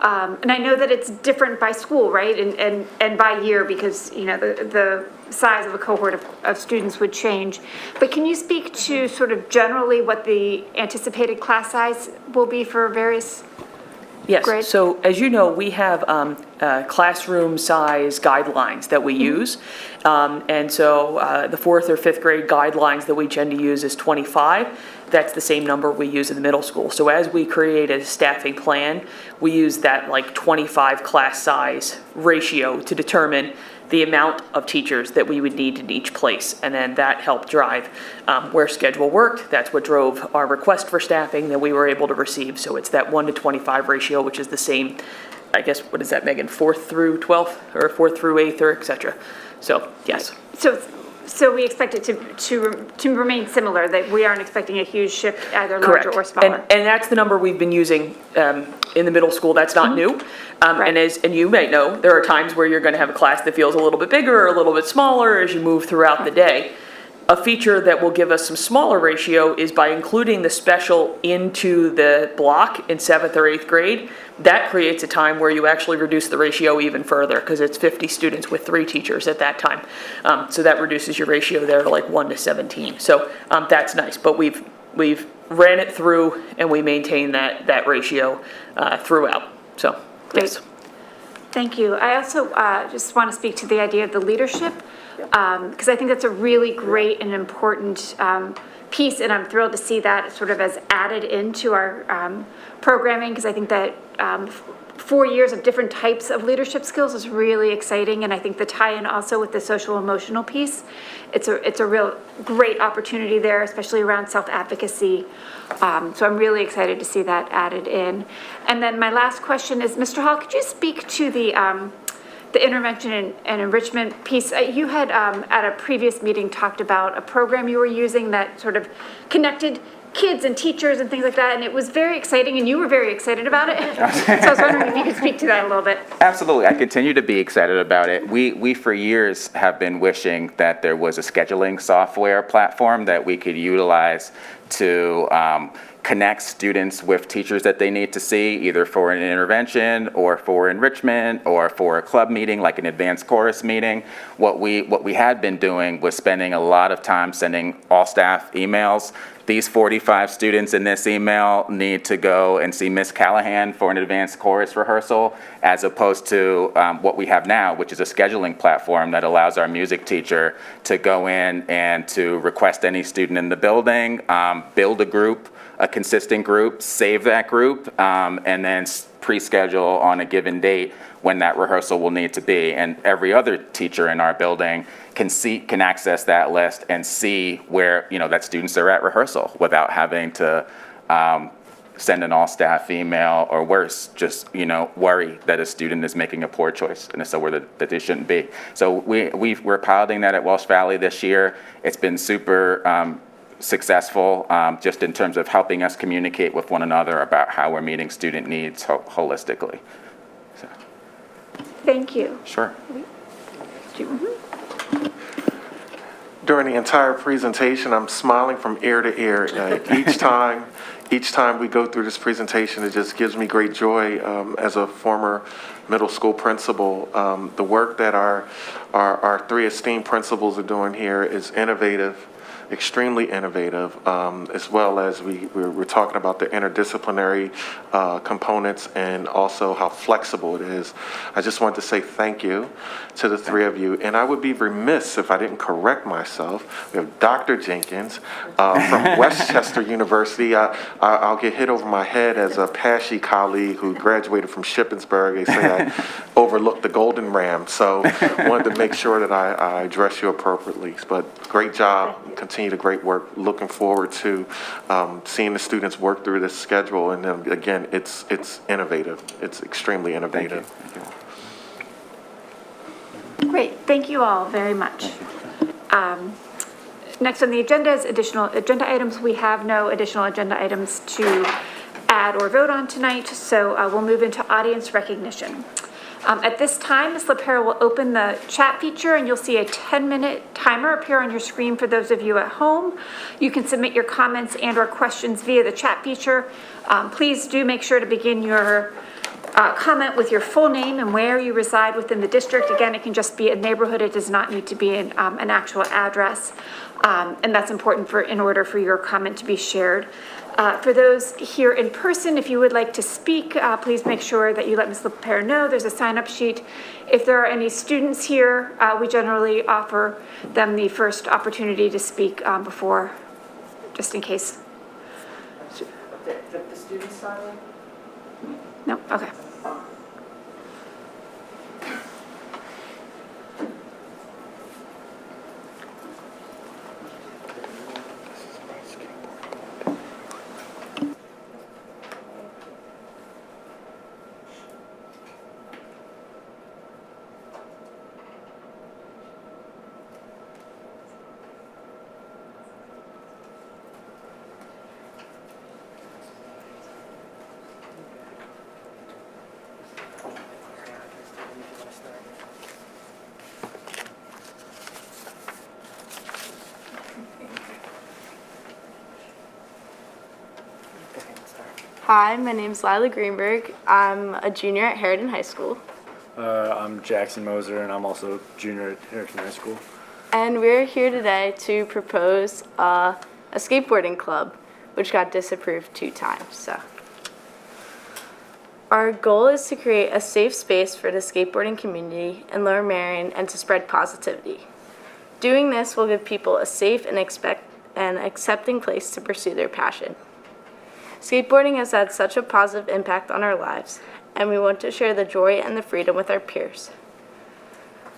and I know that it's different by school, right? And by year, because, you know, the size of a cohort of students would change. But can you speak to sort of generally what the anticipated class size will be for various grades? Yes, so as you know, we have classroom size guidelines that we use. And so the 4th or 5th grade guidelines that we tend to use is 25. That's the same number we use in the middle school. So as we create a staffing plan, we use that like 25 class size ratio to determine the amount of teachers that we would need in each place. And then that helped drive where schedule worked. That's what drove our request for staffing that we were able to receive. So it's that 1 to 25 ratio, which is the same, I guess, what is that, Megan, 4th through 12th or 4th through 8th or et cetera. So, yes. So we expect it to remain similar, that we aren't expecting a huge shift, either larger or smaller? And that's the number we've been using in the middle school. That's not new. Right. And you may know, there are times where you're going to have a class that feels a little bit bigger or a little bit smaller as you move throughout the day. A feature that will give us some smaller ratio is by including the special into the block in 7th or 8th grade. That creates a time where you actually reduce the ratio even further because it's 50 students with 3 teachers at that time. So that reduces your ratio there to like 1 to 17. So that's nice, but we've ran it through and we maintain that ratio throughout. So, yes. Thank you. I also just want to speak to the idea of the leadership, because I think that's a really great and important piece, and I'm thrilled to see that sort of as added into our programming, because I think that 4 years of different types of leadership skills is really exciting, and I think the tie-in also with the social emotional piece, it's a real great opportunity there, especially around self-advocacy. So I'm really excited to see that added in. And then my last question is, Mr. Hall, could you speak to the intervention and enrichment piece? You had at a previous meeting talked about a program you were using that sort of connected kids and teachers and things like that, and it was very exciting, and you were very excited about it. So I was wondering if you could speak to that a little bit. Absolutely, I continue to be excited about it. We for years have been wishing that there was a scheduling software platform that we could utilize to connect students with teachers that they need to see, either for an intervention or for enrichment or for a club meeting like an advanced chorus meeting. What we had been doing was spending a lot of time sending all staff emails. These 45 students in this email need to go and see Miss Callahan for an advanced chorus rehearsal, as opposed to what we have now, which is a scheduling platform that allows our music teacher to go in and to request any student in the building, build a group, a consistent group, save that group, and then pre-schedule on a given date when that rehearsal will need to be. And every other teacher in our building can access that list and see where, that students are at rehearsal without having to send an all-staff email, or worse, just, worry that a student is making a poor choice and somewhere that they shouldn't be. So we're piloting that at Welsh Valley this year. It's been super successful, just in terms of helping us communicate with one another about how we're meeting student needs holistically. So. Thank you. Sure. During the entire presentation, I'm smiling from ear to ear. Each time we go through this presentation, it just gives me great joy as a former middle school principal. The work that our 3 esteemed principals are doing here is innovative, extremely innovative, as well as we're talking about the interdisciplinary components and also how flexible it is. I just want to say thank you to the 3 of you, and I would be remiss if I didn't correct myself. We have Dr. Jenkins from Westchester University. I'll get hit over my head as a PASHE colleague who graduated from Shippensburg. They say I overlooked the Golden Ram, so I wanted to make sure that I address you appropriately. But great job. Continue continue the great work. Looking forward to seeing the students work through this schedule. And then, again, it's innovative. It's extremely innovative. Great, thank you all very much. Next on the agenda is additional agenda items. We have no additional agenda items to add or vote on tonight, so we'll move into audience recognition. At this time, Ms. LaPera will open the chat feature, and you'll see a 10-minute timer appear on your screen for those of you at home. You can submit your comments and/or questions via the chat feature. Please do make sure to begin your comment with your full name and where you reside within the district. Again, it can just be a neighborhood. It does not need to be an actual address. And that's important in order for your comment to be shared. For those here in person, if you would like to speak, please make sure that you let Ms. LaPera know. There's a sign-up sheet. If there are any students here, we generally offer them the first opportunity to speak before, just in case. The students silent? No? Okay. Hi, my name's Lila Greenberg. I'm a junior at Harridan High School. I'm Jackson Moser, and I'm also a junior at Harridan High School. And we're here today to propose a skateboarding club, which got disapproved 2 times. So, our goal is to create a safe space for the skateboarding community in Lower Merion and to spread positivity. Doing this will give people a safe and accepting place to pursue their passion. Skateboarding has had such a positive impact on our lives, and we want to share the joy and the freedom with our peers.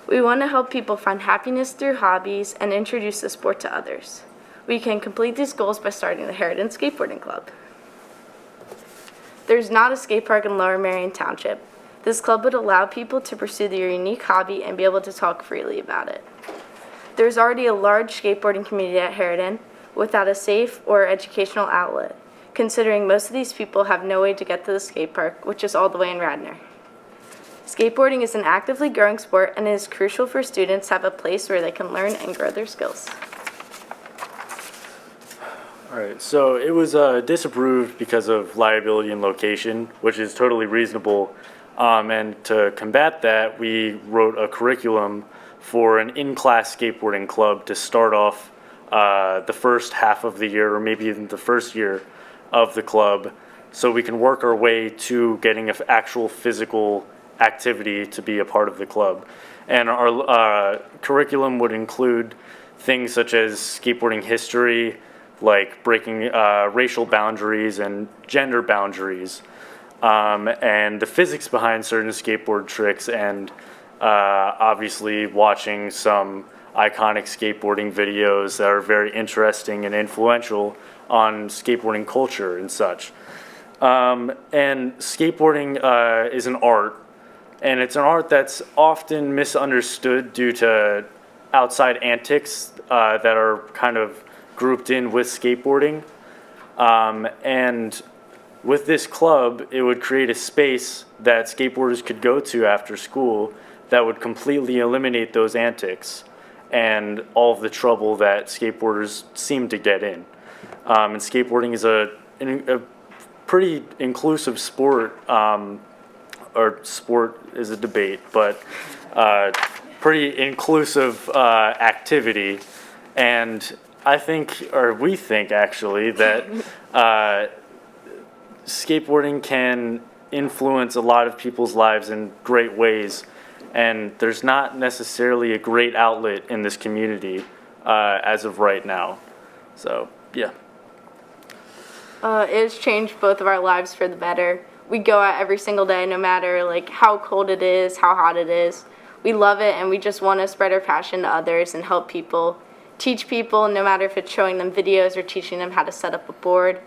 We want to help people find happiness through hobbies and introduce the sport to others. We can complete these goals by starting the Harridan Skateboarding Club. There's not a skate park in Lower Merion Township. This club would allow people to pursue their unique hobby and be able to talk freely about it. There's already a large skateboarding community at Harridan without a safe or educational outlet, considering most of these people have no way to get to the skate park, which is all the way in Radnor. Skateboarding is an actively growing sport, and it is crucial for students to have a place where they can learn and grow their skills. All right, so it was disapproved because of liability and location, which is totally reasonable. And to combat that, we wrote a curriculum for an in-class skateboarding club to start off the first half of the year, or maybe even the first year of the club, so we can work our way to getting an actual physical activity to be a part of the club. And our curriculum would include things such as skateboarding history, like breaking racial boundaries and gender boundaries, and the physics behind certain skateboard tricks, and obviously watching some iconic skateboarding videos that are very interesting and influential on skateboarding culture and such. And skateboarding is an art, and it's an art that's often misunderstood due to outside antics that are kind of grouped in with skateboarding. And with this club, it would create a space that skateboarders could go to after school that would completely eliminate those antics and all of the trouble that skateboarders seem to get in. And skateboarding is a pretty inclusive sport, or sport is a debate, but pretty inclusive activity. And I think, or we think actually, that skateboarding can influence a lot of people's lives in great ways. And there's not necessarily a great outlet in this community as of right now. So, yeah. It has changed both of our lives for the better. We go out every single day, no matter like how cold it is, how hot it is. We love it, and we just want to spread our passion to others and help people teach people, no matter if it's showing them videos or teaching them how to set up a board.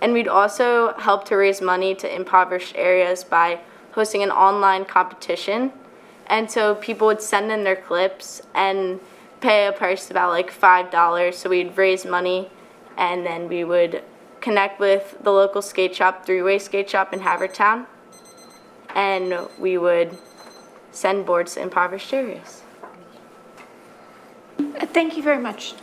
And we'd also help to raise money to impoverished areas by hosting an online competition. And so people would send in their clips and pay a price about like $5. So we'd raise money, and then we would connect with the local skate shop, Three-Way Skate Shop in Havertown, and we would send boards to impoverished areas. Thank you very much.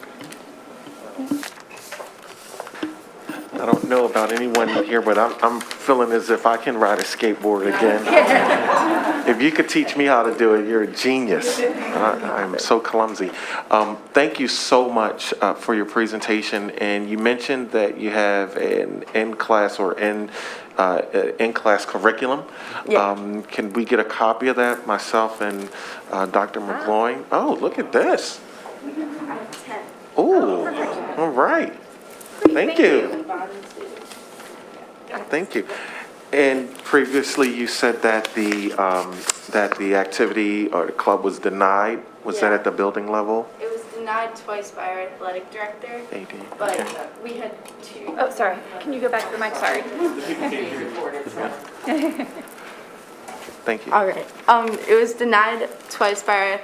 I don't know about anyone here, but I'm feeling as if I can ride a skateboard again. If you could teach me how to do it, you're a genius. I'm so clumsy. Thank you so much for your presentation. And you mentioned that you have an in-class or in-class curriculum. Yeah. Can we get a copy of that, myself and Dr. McGloin? Oh, look at this. Oh, all right. Thank you. Thank you. And previously, you said that the activity or the club was denied. Was that at the building level? It was denied twice by our athletic director, AD. but Okay. we had two. Oh, sorry. Can you go back to the mic? Sorry. Thank you. All right. It was denied twice by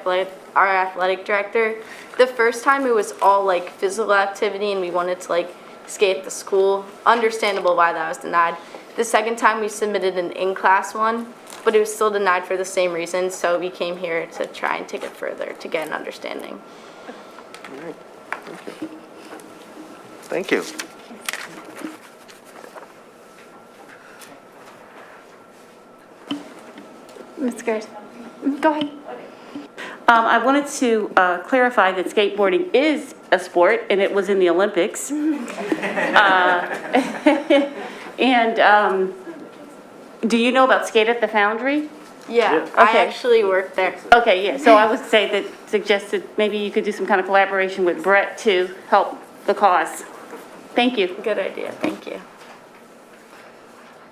our athletic director. The first time it was all like physical activity, and we wanted to like skate at the school. Understandable why that was denied. The second time we submitted an in-class one, but it was still denied for the same reason. So we came here to try and take it further to get an understanding. All right. Thank you. Thank you. That's good. Go ahead. I wanted to clarify that skateboarding is a sport, and it was in the Olympics. And do you know about Skate at the Foundry? Yeah, I Okay. actually worked there. Okay, yeah, so I would say that suggested maybe you could do some kind of collaboration with Brett to help the cause. Thank you. Good idea. Thank you.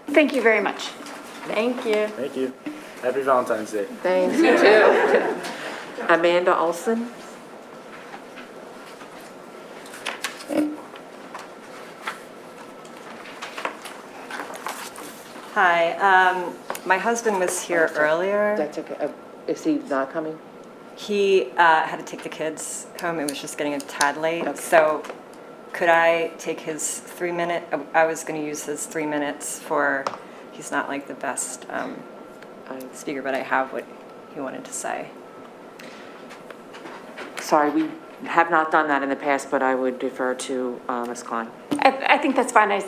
Thank you very much. Thank you. Thank you. Happy Valentine's Day. Thanks, you too. Amanda Olson? Hi, my husband was here earlier. That's okay. Is he not coming? He had to take the kids home. It was just getting a tad late. So could I take his 3 minute? I was going to use his 3 minutes for, he's not like the best speaker, but I have what he wanted to say. Sorry, we have not done that in the past, but I would defer to Ms. Klein. I think that's fine. I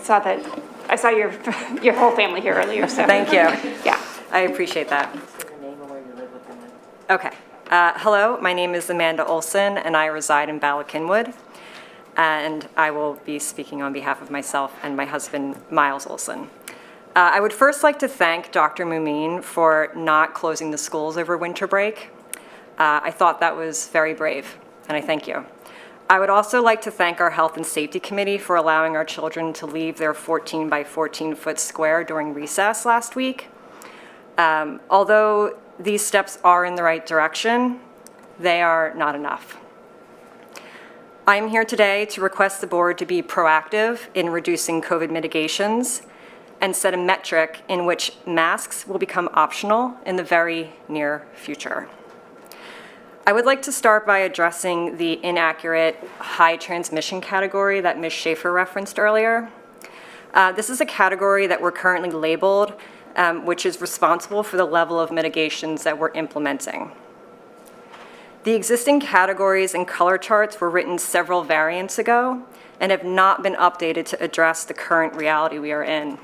saw your whole family here earlier, so. Thank you. Yeah. I appreciate that. Okay. Hello, my name is Amanda Olson, and I reside in Bala Cynwyd. And I will be speaking on behalf of myself and my husband, Miles Olson. I would first like to thank Dr. Mumine for not closing the schools over winter break. I thought that was very brave, and I thank you. I would also like to thank our Health and Safety Committee for allowing our children to leave their 14 by 14 foot square during recess last week. Although these steps are in the right direction, they are not enough. I am here today to request the board to be proactive in reducing COVID mitigations and set a metric in which masks will become optional in the very near future. I would like to start by addressing the inaccurate high transmission category that Ms. Schaefer referenced earlier. This is a category that we're currently labeled, which is responsible for the level of mitigations that we're implementing. The existing categories and color charts were written several variants ago and have not been updated to address the current reality we are in.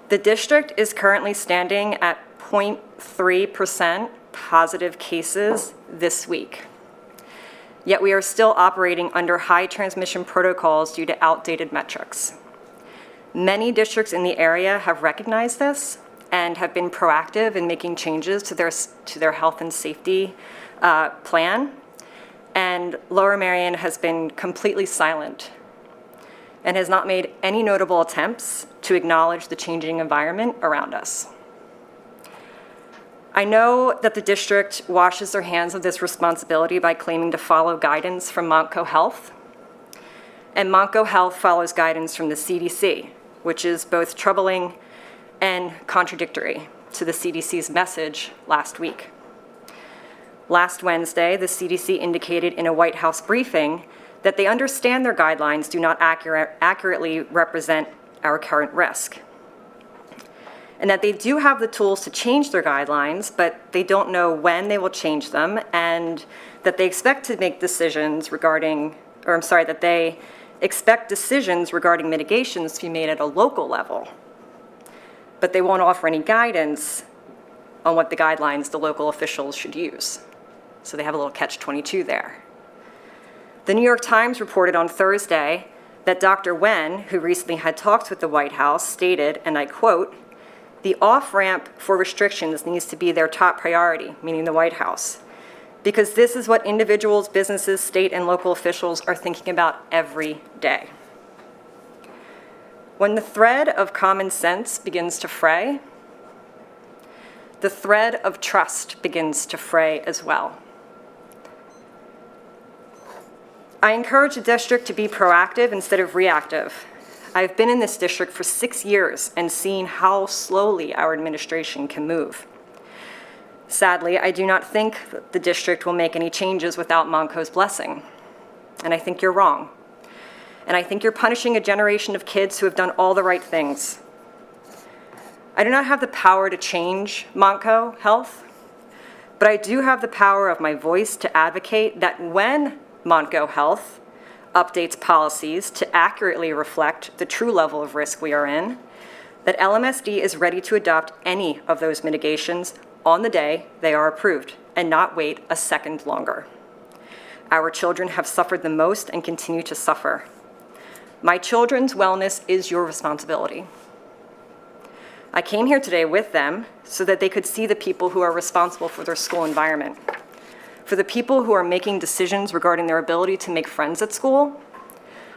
The district is currently standing at 0.3% positive cases this week. Yet we are still operating under high transmission protocols due to outdated metrics. Many districts in the area have recognized this and have been proactive in making changes to their health and safety plan, and Lower Merion has been completely silent and has not made any notable attempts to acknowledge the changing environment around us. I know that the district washes their hands of this responsibility by claiming to follow guidance from Montco Health. And Montco Health follows guidance from the CDC, which is both troubling and contradictory to the CDC's message last week. Last Wednesday, the CDC indicated in a White House briefing that they understand their guidelines do not accurately represent our current risk, and that they do have the tools to change their guidelines, but they don't know when they will change them, and that they expect to make decisions regarding, that they expect decisions regarding mitigations to be made at a local level, but they won't offer any guidance on what the guidelines the local officials should use. So they have a little catch-22 there. The New York Times reported on Thursday that Dr. Wen, who recently had talks with the White House, stated, and I quote, "The off-ramp for restrictions needs to be their top priority," meaning the White House, because this is what individuals, businesses, state, and local officials are thinking about every day. When the thread of common sense begins to fray, the thread of trust begins to fray as well. I encourage the district to be proactive instead of reactive. I've been in this district for 6 years and seen how slowly our administration can move. Sadly, I do not think the district will make any changes without Montco's blessing. And I think you're wrong. And I think you're punishing a generation of kids who have done all the right things. I do not have the power to change Montco Health, but I do have the power of my voice to advocate that when Montco Health updates policies to accurately reflect the true level of risk we are in, that Lmsb is ready to adopt any of those mitigations on the day they are approved and not wait a second longer. Our children have suffered the most and continue to suffer. My children's wellness is your responsibility. I came here today with them so that they could see the people who are responsible for their school environment, for the people who are making decisions regarding their ability to make friends at school,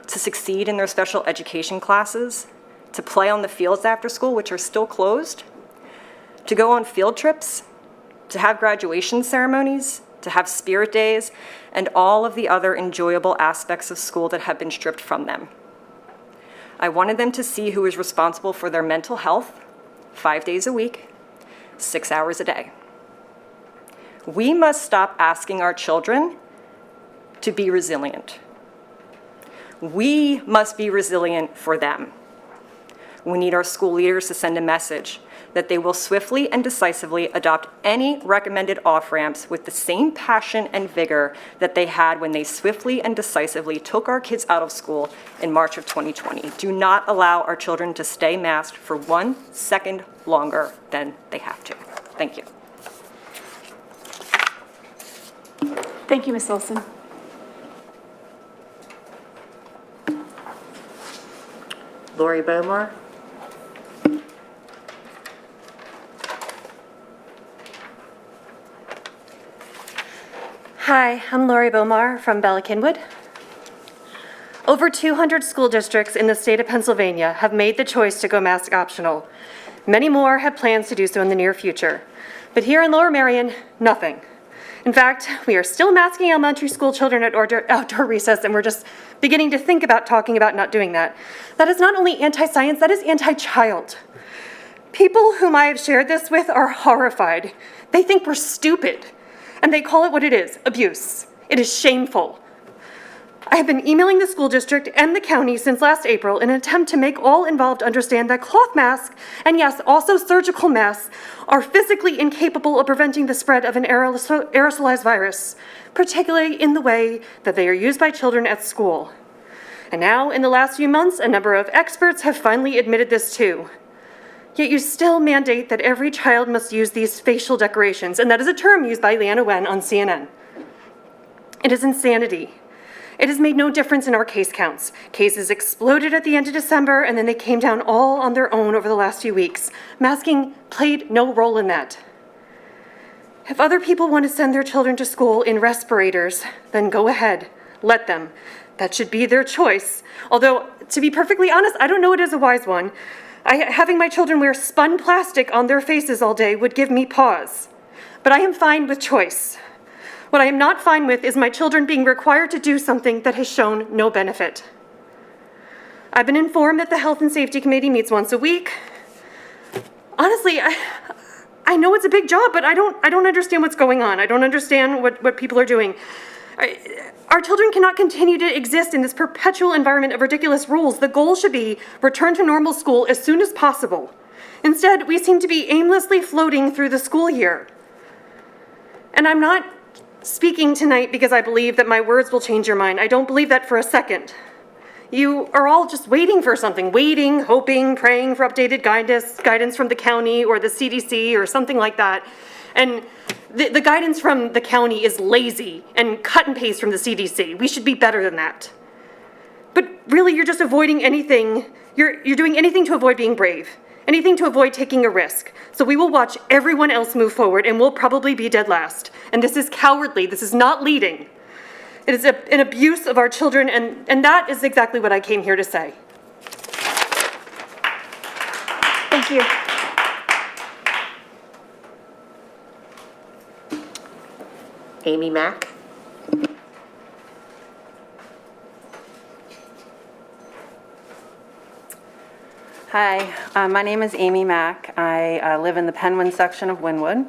to succeed in their special education classes, to play on the fields after school, which are still closed, to go on field trips, to have graduation ceremonies, to have spirit days, and all of the other enjoyable aspects of school that have been stripped from them. I wanted them to see who is responsible for their mental health 5 days a week, 6 hours a day. We must stop asking our children to be resilient. We must be resilient for them. We need our school leaders to send a message that they will swiftly and decisively adopt any recommended off-ramps with the same passion and vigor that they had when they swiftly and decisively took our kids out of school in March of 2020. Do not allow our children to stay masked for 1 second longer than they have to. Thank you. Thank you, Ms. Olson. Lori Bowmore? Hi, I'm Lori Bomar from Bella Cynwyd. Over 200 school districts in the state of Pennsylvania have made the choice to go mask optional. Many more have plans to do so in the near future. But here in Lower Merion, nothing. In fact, we are still masking elementary school children at outdoor recess, and we're just beginning to think about talking about not doing that. That is not only anti-science, that is anti-child. People whom I have shared this with are horrified. They think we're stupid. And they call it what it is, abuse. It is shameful. I have been emailing the school district and the county since last April in an attempt to make all involved understand that cloth masks, and yes, also surgical masks, are physically incapable of preventing the spread of an aerosolized virus, particularly in the way that they are used by children at school. And now, in the last few months, a number of experts have finally admitted this too. Yet you still mandate that every child must use these facial decorations, and that is a term used by Leanna Wen on CNN. It is insanity. It has made no difference in our case counts. Cases exploded at the end of December, and then they came down all on their own over the last few weeks. Masking played no role in that. If other people want to send their children to school in respirators, then go ahead, let them. That should be their choice. Although, to be perfectly honest, I don't know it is a wise one. Having my children wear spun plastic on their faces all day would give me pause. but I am fine with choice. What I am not fine with is my children being required to do something that has shown no benefit. I've been informed that the Health and Safety Committee meets once a week. Honestly, I know it's a big job, but I don't understand what's going on. I don't understand what people are doing. Our children cannot continue to exist in this perpetual environment of ridiculous rules. The goal should be return to normal school as soon as possible. Instead, we seem to be aimlessly floating through the school year. And I'm not speaking tonight because I believe that my words will change your mind. I don't believe that for a second. You are all just waiting for something, waiting, hoping, praying for updated guidance from the county or the CDC or something like that. And the guidance from the county is lazy and cut and paste from the CDC. We should be better than that. But really, you're just avoiding anything. You're doing anything to avoid being brave, anything to avoid taking a risk. So we will watch everyone else move forward and we'll probably be dead last. And this is cowardly. This is not leading. It is an abuse of our children, and that is exactly what I came here to say. Thank you. Amy Mack. Hi, my name is Amy Mack. I live in the Penguin section of Wynwood,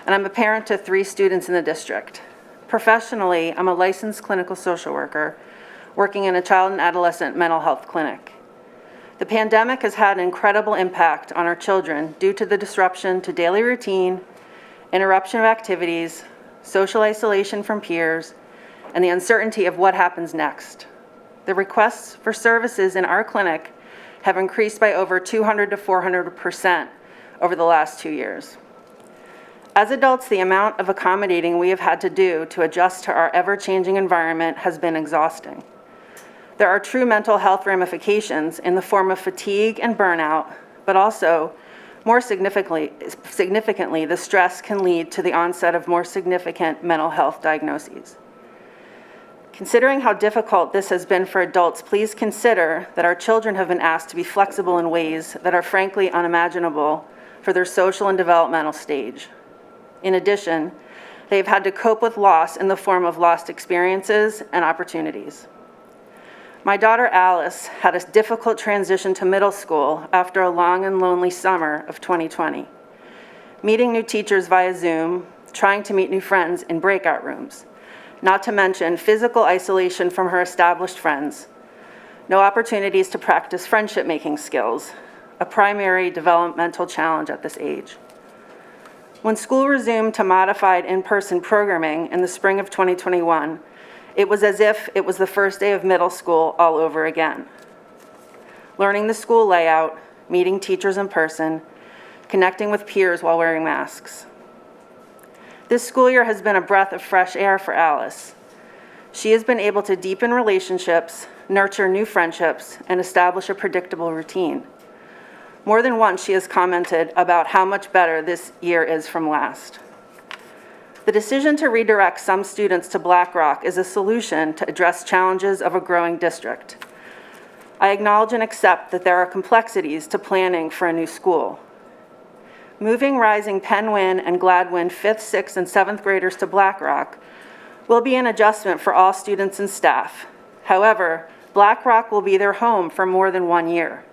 and I'm a parent to 3 students in the district. Professionally, I'm a licensed clinical social worker working in a child and adolescent mental health clinic. The pandemic has had an incredible impact on our children due to the disruption to daily routine, interruption of activities, social isolation from peers, and the uncertainty of what happens next. The requests for services in our clinic have increased by over 200 to 400% over the last 2 years. As adults, the amount of accommodating we have had to do to adjust to our ever-changing environment has been exhausting. There are true mental health ramifications in the form of fatigue and burnout, but also, more significantly, the stress can lead to the onset of more significant mental health diagnoses. Considering how difficult this has been for adults, please consider that our children have been asked to be flexible in ways that are frankly unimaginable for their social and developmental stage. In addition, they've had to cope with loss in the form of lost experiences and opportunities. My daughter Alice had a difficult transition to middle school after a long and lonely summer of 2020. Meeting new teachers via Zoom, trying to meet new friends in breakout rooms, not to mention physical isolation from her established friends, no opportunities to practice friendship-making skills, a primary developmental challenge at this age. When school resumed to modified in-person programming in the spring of 2021, it was as if it was the first day of middle school all over again. Learning the school layout, meeting teachers in person, connecting with peers while wearing masks. This school year has been a breath of fresh air for Alice. She has been able to deepen relationships, nurture new friendships, and establish a predictable routine. More than once, she has commented about how much better this year is from last. The decision to redirect some students to Black Rock is a solution to address challenges of a growing district. I acknowledge and accept that there are complexities to planning for a new school. Moving rising Penguin and Gladwin 5th, 6th, and 7th graders to Black Rock will be an adjustment for all students and staff. However, Black Rock will be their home for more than 1 year.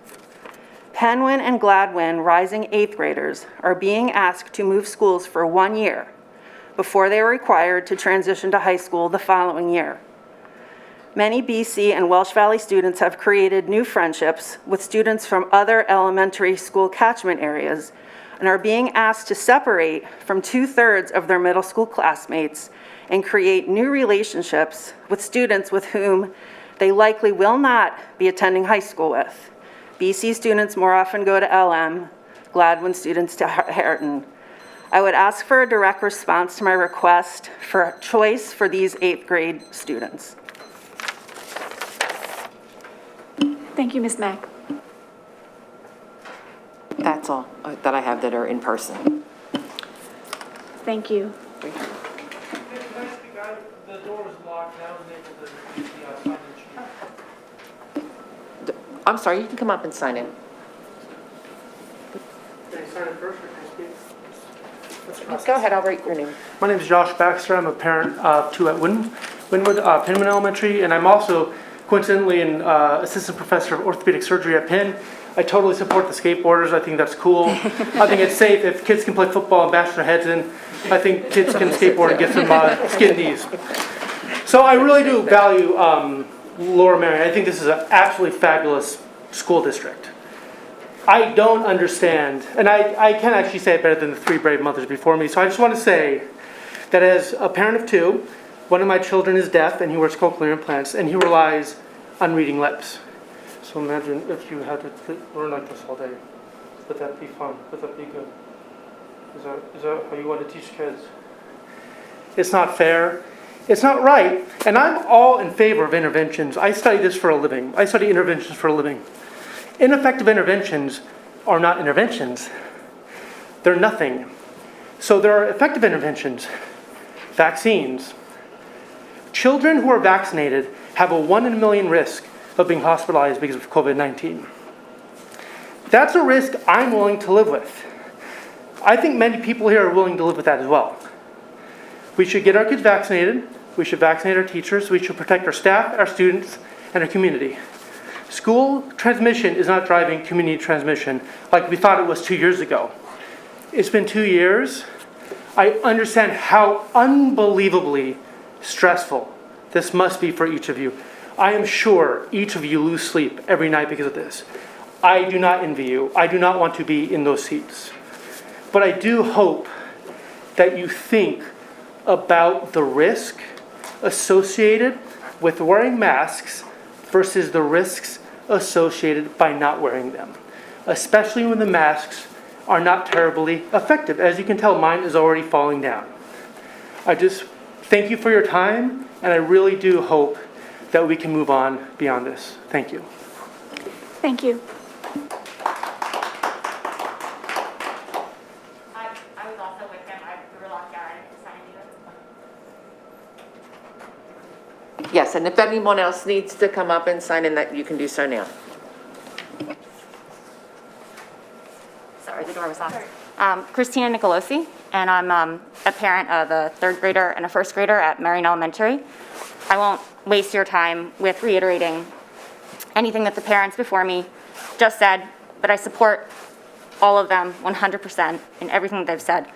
Penguin and Gladwin rising 8th graders are being asked to move schools for 1 year before they are required to transition to high school the following year. Many BC and Welsh Valley students have created new friendships with students from other elementary school catchment areas and are being asked to separate from 2/3 of their middle school classmates and create new relationships with students with whom they likely will not be attending high school with. BC students more often go to LM, Gladwin students to Hareton. I would ask for a direct response to my request for choice for these 8th grade students. Thank you, Ms. Mack. That's all that I have that are in person. Thank you. The door was locked, and I was able to use the sign-in sheet. I'm sorry, you can come up and sign in. Can I sign in first, or can I speak? Go ahead, I'll write your name. My name is Josh Baxter. I'm a parent of two at Winwood Penman Elementary, and I'm also coincidentally an assistant professor of orthopedic surgery at Penn. I totally support the skateboarders. I think that's cool. I think it's safe if kids can play football and bash their heads in. I think kids can skateboard and get some skin knees. So I really do value Lower Merion. I think this is an absolutely fabulous school district. I don't understand, and I can actually say it better than the three brave mothers before me, so I just want to say that as a parent of two, one of my children is deaf and he wears cochlear implants and he relies on reading lips. So imagine if you had to learn like this all day. Would that be fun? Would that be good? Is that how you want to teach kids? It's not fair. It's not right. And I'm all in favor of interventions. I study this for a living. I study interventions for a living. Ineffective interventions are not interventions. They're nothing. So there are effective interventions. Vaccines. Children who are vaccinated have a 1 in a million risk of being hospitalized because of COVID-19. That's a risk I'm willing to live with. I think many people here are willing to live with that as well. We should get our kids vaccinated. We should vaccinate our teachers. We should protect our staff, our students, and our community. School transmission is not driving community transmission like we thought it was 2 years ago. It's been 2 years. I understand how unbelievably stressful this must be for each of you. I am sure each of you lose sleep every night because of this. I do not envy you. I do not want to be in those seats. But I do hope that you think about the risk associated with wearing masks versus the risks associated by not wearing them, especially when the masks are not terribly effective. As you can tell, mine is already falling down. I just thank you for your time, and I really do hope that we can move on beyond this. Thank you. Thank you. I was also with them. We were locked out. I didn't sign either. Yes, and if anyone else needs to come up and sign in, that you can do so now. Sorry, the door was locked. Christina Nicolosi, and I'm a parent of a third grader and a first grader at Merion Elementary. I won't waste your time with reiterating anything that the parents before me just said, but I support all of them 100% in everything they've said.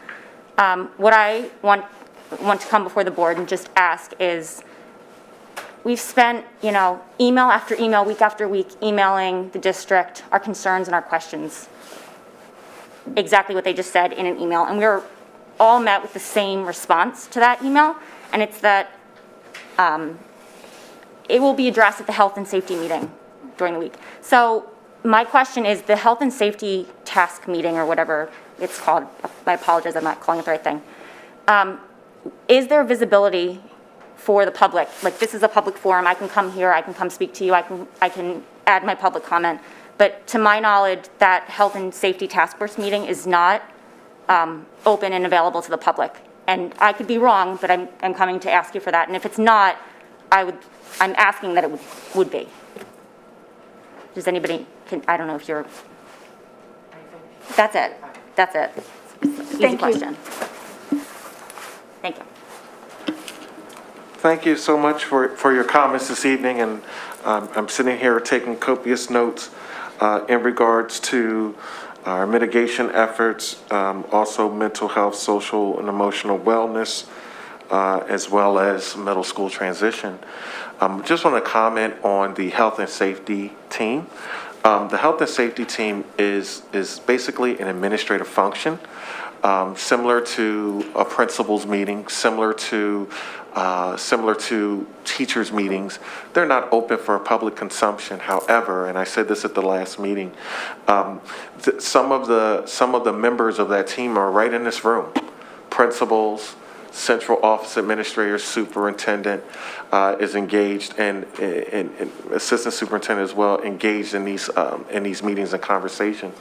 What I want to come before the board and just ask is, we've spent, email after email, week after week, emailing the district our concerns and our questions. Exactly what they just said in an email, and we were all met with the same response to that email, and it's that it will be addressed at the health and safety meeting during the week. So my question is, the health and safety task meeting, or whatever it's called, I apologize, I'm not calling it the right thing. Is there visibility for the public? Like, this is a public forum, I can come here, I can come speak to you, I can add my public comment. But to my knowledge, that health and safety task force meeting is not open and available to the public. And I could be wrong, but I'm coming to ask you for that. And if it's not, I'm asking that it would be. Does anybody, I don't know if you're, that's it. Easy question. Thank you. Thank you so much for your comments this evening, and I'm sitting here taking copious notes in regards to our mitigation efforts, also mental health, social and emotional wellness, as well as middle school transition. Just want to comment on the health and safety team. The health and safety team is basically an administrative function, similar to a principal's meeting, similar to teachers' meetings. They're not open for public consumption. However, and I said this at the last meeting, some of the members of that team are right in this room. Principals, central office administrators, superintendent is engaged, and assistant superintendent as well, engaged in these meetings and conversations.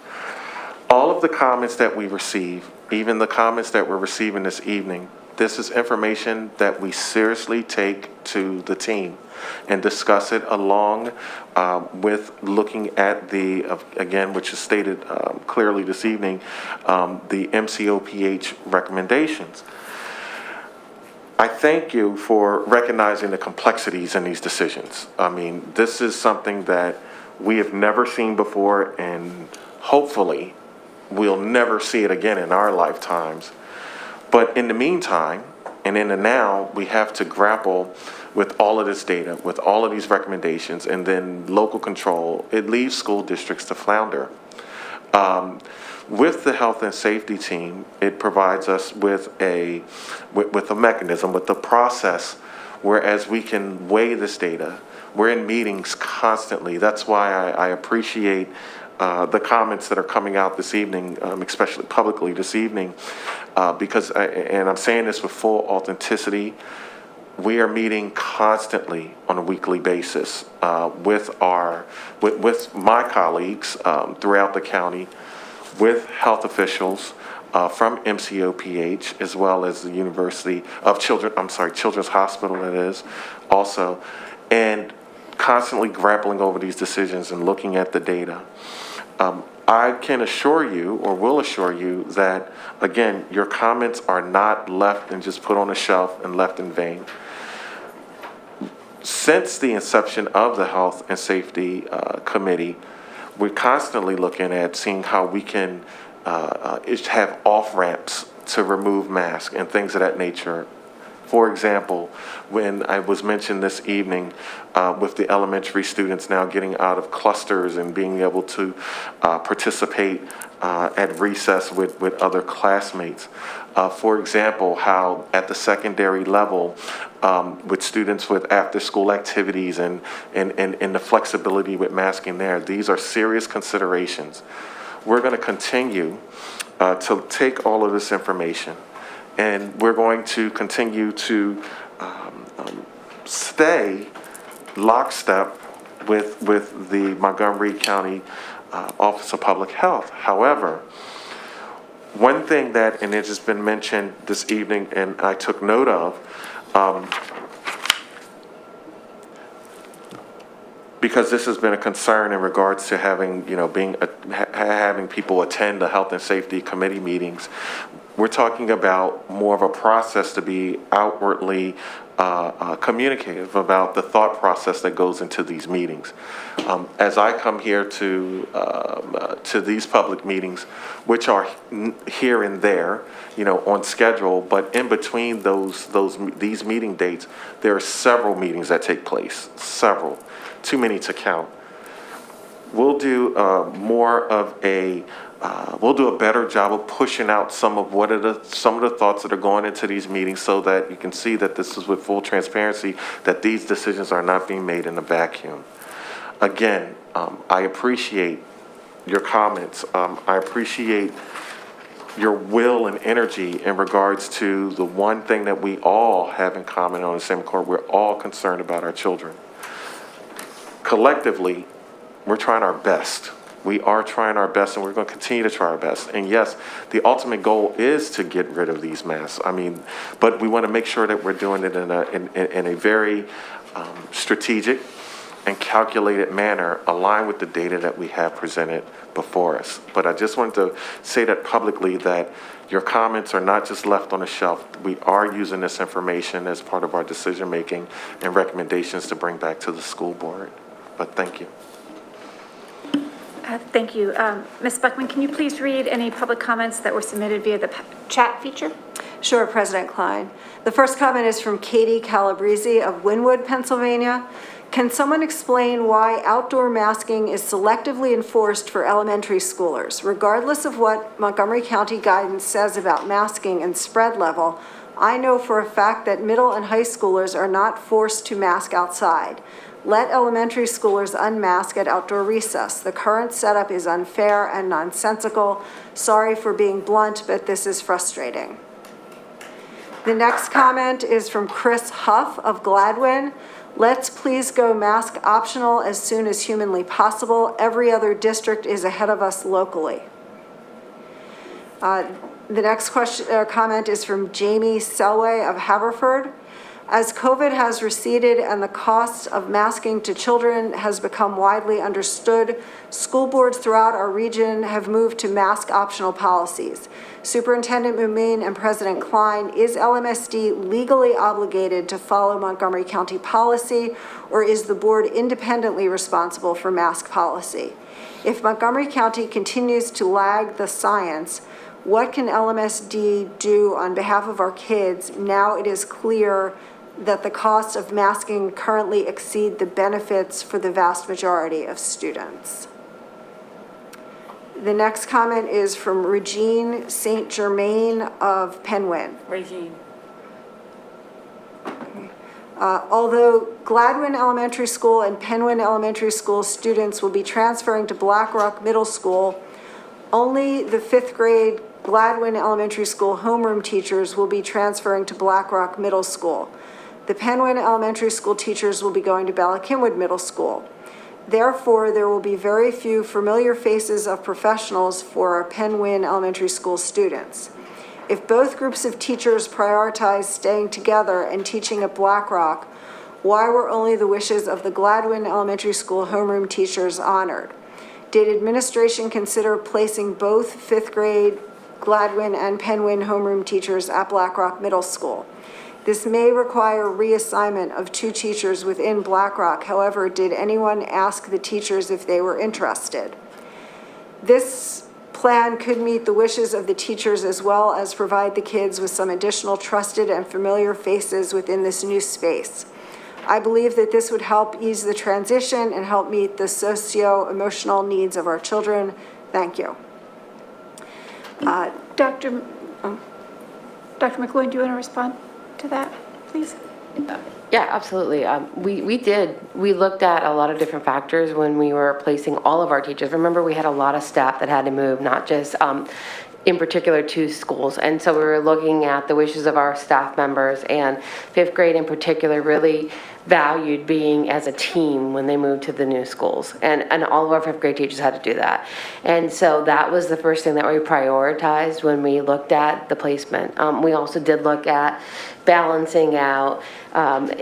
all of the comments that we receive, even the comments that we're receiving this evening, this is information that we seriously take to the team and discuss it along with looking at the, again, which is stated clearly this evening, the MCOPH recommendations. I thank you for recognizing the complexities in these decisions. I mean, this is something that we have never seen before, and hopefully we'll never see it again in our lifetimes. But in the meantime, and in the now, we have to grapple with all of this data, with all of these recommendations, and then local control. It leaves school districts to flounder. With the health and safety team, it provides us with a mechanism, with the process, whereas we can weigh this data. We're in meetings constantly. That's why I appreciate the comments that are coming out this evening, especially publicly this evening, because, and I'm saying this with full authenticity, we are meeting constantly on a weekly basis with my colleagues throughout the county, with health officials from MCOPH, as well as the University of Children's Hospital, that is, also, and constantly grappling over these decisions and looking at the data. I can assure you, or will assure you, that, again, your comments are not left and just put on a shelf and left in vain. Since the inception of the Health and Safety Committee, we're constantly looking at seeing how we can have off-ramps to remove masks and things of that nature. For example, when I was mentioned this evening with the elementary students now getting out of clusters and being able to participate at recess with other classmates. For example, how at the secondary level, with students with after-school activities and the flexibility with masking there, these are serious considerations. We're going to continue to take all of this information, and we're going to continue to stay lockstep with the Montgomery County Office of Public Health. However, one thing that, and it has been mentioned this evening and I took note of, because this has been a concern in regards to having, having people attend the Health and Safety Committee meetings. We're talking about more of a process to be outwardly communicative about the thought process that goes into these meetings. As I come here to these public meetings, which are here and there, on schedule, but in between these meeting dates, there are several meetings that take place, several, too many to count. We'll do more of a we'll do a better job of pushing out some of the thoughts that are going into these meetings, so that you can see that this is with full transparency, that these decisions are not being made in a vacuum. Again, I appreciate your comments. I appreciate your will and energy in regards to the one thing that we all have in common on the same accord. We're all concerned about our children. Collectively, we're trying our best. We are trying our best, and we're going to continue to try our best. And yes, the ultimate goal is to get rid of these masks. But we want to make sure that we're doing it in a very strategic and calculated manner, aligned with the data that we have presented before us. But I just wanted to say that publicly, that your comments are not just left on the shelf. We are using this information as part of our decision-making and recommendations to bring back to the school board. But thank you. Thank you. Ms. Buckman, can you please read any public comments that were submitted via the chat feature? Sure, President Klein. The first comment is from Katie Calabrese of Wynwood, Pennsylvania. Can someone explain why outdoor masking is selectively enforced for elementary schoolers? Regardless of what Montgomery County guidance says about masking and spread level, I know for a fact that middle and high schoolers are not forced to mask outside. Let elementary schoolers unmask at outdoor recess. The current setup is unfair and nonsensical. Sorry for being blunt, but this is frustrating. The next comment is from Chris Huff of Gladwin. Let's please go mask optional as soon as humanly possible. Every other district is ahead of us locally. The next question, comment is from Jamie Selway of Haverford. As COVID has receded and the cost of masking to children has become widely understood, school boards throughout our region have moved to mask optional policies. Superintendent Mumin and President Klein, is LMSD legally obligated to follow Montgomery County policy, or is the board independently responsible for mask policy? If Montgomery County continues to lag the science, what can LMSD do on behalf of our kids now it is clear that the cost of masking currently exceed the benefits for the vast majority of students? The next comment is from Regine St. Germain of Penwyn. Regine. Although Gladwin Elementary School and Penwyn Elementary School students will be transferring to Blackrock Middle School, only the 5th grade Gladwin Elementary School homeroom teachers will be transferring to Blackrock Middle School. The Penwyn Elementary School teachers will be going to Ballackinwood Middle School. Therefore, there will be very few familiar faces of professionals for our Penwyn Elementary School students. If both groups of teachers prioritize staying together and teaching at Blackrock, why were only the wishes of the Gladwin Elementary School homeroom teachers honored? Did administration consider placing both 5th grade Gladwin and Penwyn homeroom teachers at Blackrock Middle School? This may require reassignment of 2 teachers within Blackrock. However, did anyone ask the teachers if they were interested? This plan could meet the wishes of the teachers as well as provide the kids with some additional trusted and familiar faces within this new space. I believe that this would help ease the transition and help meet the socio-emotional needs of our children. Thank you. Dr. McLuhan, do you want to respond to that, please? Yeah, absolutely. We looked at a lot of different factors when we were placing all of our teachers. Remember, we had a lot of staff that had to move, not just in particular to schools. And so we were looking at the wishes of our staff members, and 5th grade in particular really valued being as a team when they moved to the new schools. And all of our 5th grade teachers had to do that. And so that was the first thing that we prioritized when we looked at the placement. We also did look at balancing out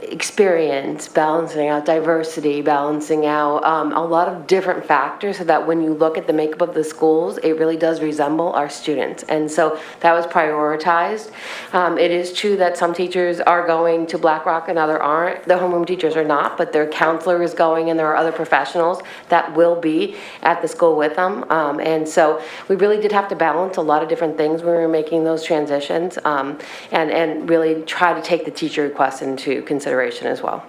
experience, balancing out diversity, balancing out a lot of different factors so that when you look at the makeup of the schools, it really does resemble our students. And so that was prioritized. It is true that some teachers are going to Blackrock and other aren't. The homeroom teachers are not, but their counselor is going, and there are other professionals that will be at the school with them. And so we really did have to balance a lot of different things when we were making those transitions, and really try to take the teacher requests into consideration as well.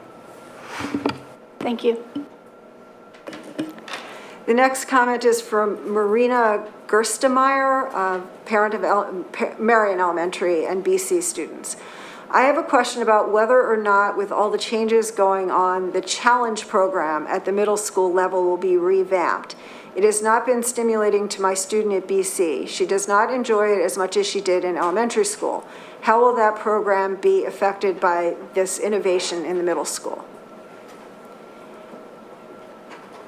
Thank you. The next comment is from Marina Gerstemeyer, parent of Marion Elementary and BC students. I have a question about whether or not, with all the changes going on, the challenge program at the middle school level will be revamped. It has not been stimulating to my student at BC. She does not enjoy it as much as she did in elementary school. How will that program be affected by this innovation in the middle school?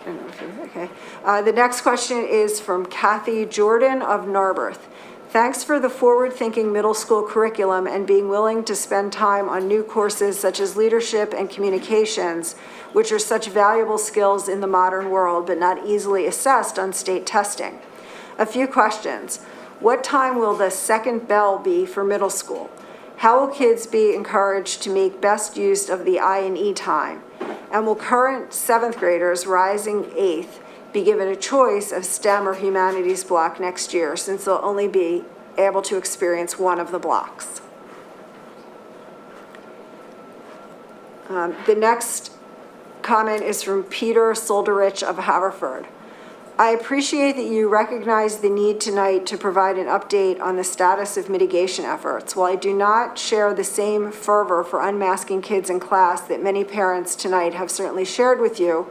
Okay. The next question is from Kathy Jordan of Narberth. Thanks for the forward-thinking middle school curriculum and being willing to spend time on new courses such as leadership and communications, which are such valuable skills in the modern world but not easily assessed on state testing. A few questions. What time will the second bell be for middle school? How will kids be encouraged to make best use of the I&E time? And will current 7th graders rising 8th be given a choice of STEM or humanities block next year, since they'll only be able to experience one of the blocks? The next comment is from Peter Solderich of Haverford. I appreciate that you recognize the need tonight to provide an update on the status of mitigation efforts. While I do not share the same fervor for unmasking kids in class that many parents tonight have certainly shared with you,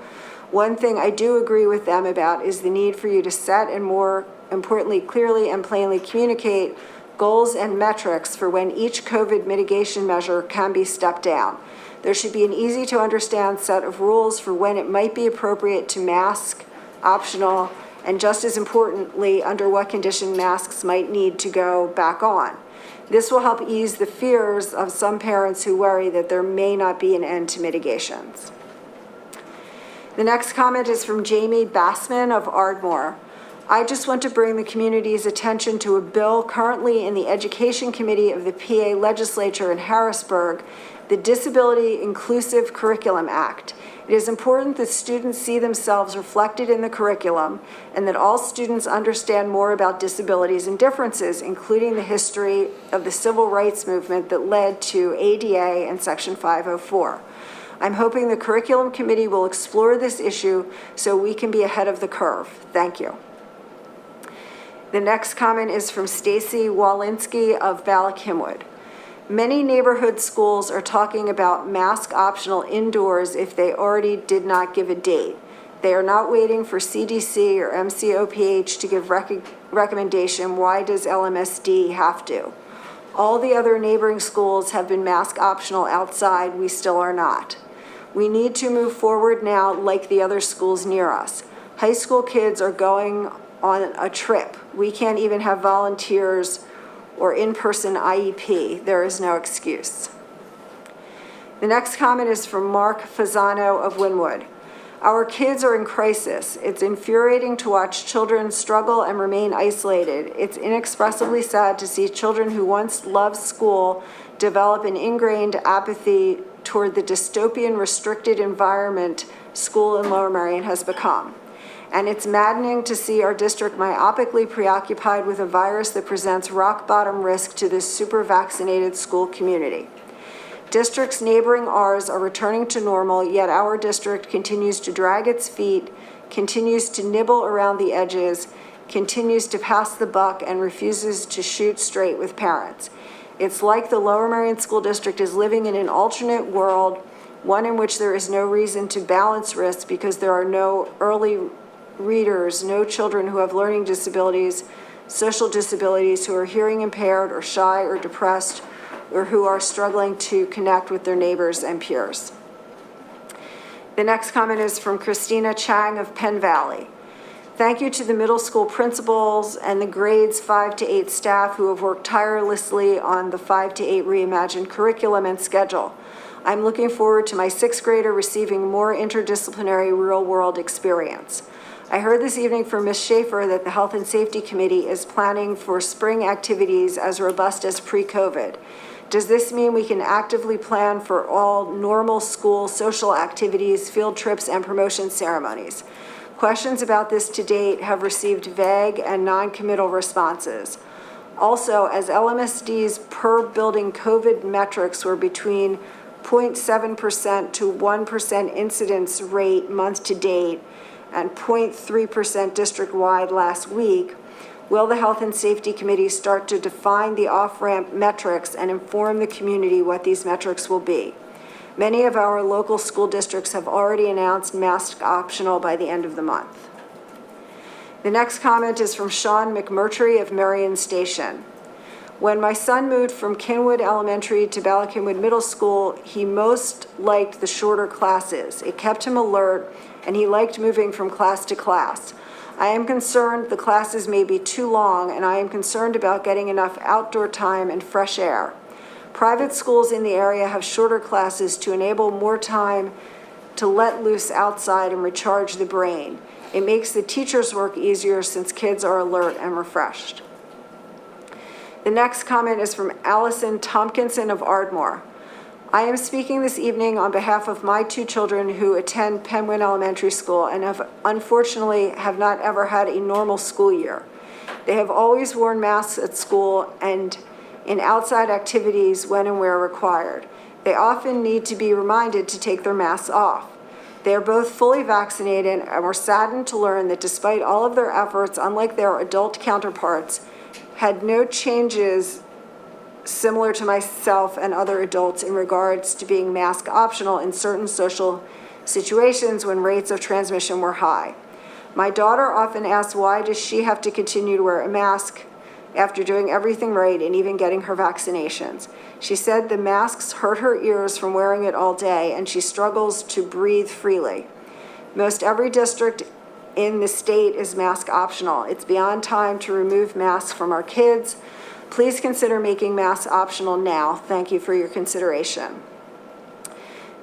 one thing I do agree with them about is the need for you to set and, more importantly, clearly and plainly communicate goals and metrics for when each COVID mitigation measure can be stepped down. There should be an easy to understand set of rules for when it might be appropriate to mask, optional, and just as importantly, under what condition masks might need to go back on. This will help ease the fears of some parents who worry that there may not be an end to mitigations. The next comment is from Jamie Bassman of Ardmore. I just want to bring the community's attention to a bill currently in the Education Committee of the PA Legislature in Harrisburg, the Disability Inclusive Curriculum Act. It is important that students see themselves reflected in the curriculum and that all students understand more about disabilities and differences, including the history of the civil rights movement that led to ADA and Section 504. I'm hoping the Curriculum Committee will explore this issue so we can be ahead of the curve. Thank you. The next comment is from Stacy Walensky of Ballackinwood. Many neighborhood schools are talking about mask optional indoors if they already did not give a date. They are not waiting for CDC or MCOPH to give recommendation. Why does Lmsd have to? All the other neighboring schools have been mask optional outside. We still are not. We need to move forward now like the other schools near us. High school kids are going on a trip. We can't even have volunteers or in-person IEP. There is no excuse. The next comment is from Mark Fasano of Wynwood. Our kids are in crisis. It's infuriating to watch children struggle and remain isolated. It's inexpressibly sad to see children who once loved school develop an ingrained apathy toward the dystopian restricted environment school in Lower Merion has become. And it's maddening to see our district myopically preoccupied with a virus that presents rock-bottom risk to this super-vaccinated school community. Districts neighboring ours are returning to normal, yet our district continues to drag its feet, continues to nibble around the edges, continues to pass the buck, and refuses to shoot straight with parents. It's like the Lower Merion School District is living in an alternate world, one in which there is no reason to balance risk because there are no early readers, no children who have learning disabilities, social disabilities, who are hearing impaired or shy or depressed, or who are struggling to connect with their neighbors and peers. The next comment is from Christina Chang of Penn Valley. Thank you to the middle school principals and the grades 5 to 8 staff who have worked tirelessly on the 5 to 8 reimagined curriculum and schedule. I'm looking forward to my 6th grader receiving more interdisciplinary real-world experience. I heard this evening from Ms. Schaefer that the Health and Safety Committee is planning for spring activities as robust as pre-COVID. Does this mean we can actively plan for all normal school social activities, field trips, and promotion ceremonies? Questions about this to date have received vague and non-committal responses. Also, as LMSD's per building COVID metrics were between 0.7% to 1% incidence rate month to date and 0.3% district-wide last week, will the Health and Safety Committee start to define the off-ramp metrics and inform the community what these metrics will be? Many of our local school districts have already announced mask optional by the end of the month. The next comment is from Sean McMurtry of Marion Station. When my son moved from Kinwood Elementary to Ballackinwood Middle School, he most liked the shorter classes. It kept him alert, and he liked moving from class to class. I am concerned the classes may be too long, and I am concerned about getting enough outdoor time and fresh air. Private schools in the area have shorter classes to enable more time to let loose outside and recharge the brain. It makes the teachers' work easier since kids are alert and refreshed. The next comment is from Allison Tompkinson of Ardmore. I am speaking this evening on behalf of my 2 children who attend Penwyn Elementary School and unfortunately have not ever had a normal school year. They have always worn masks at school and in outside activities when and where required. They often need to be reminded to take their masks off. They are both fully vaccinated and were saddened to learn that despite all of their efforts, unlike their adult counterparts, had no changes similar to myself and other adults in regards to being mask optional in certain social situations when rates of transmission were high. My daughter often asks, why does she have to continue to wear a mask after doing everything right and even getting her vaccinations? She said the masks hurt her ears from wearing it all day and she struggles to breathe freely. Most every district in the state is mask optional. It's beyond time to remove masks from our kids. Please consider making masks optional now. Thank you for your consideration.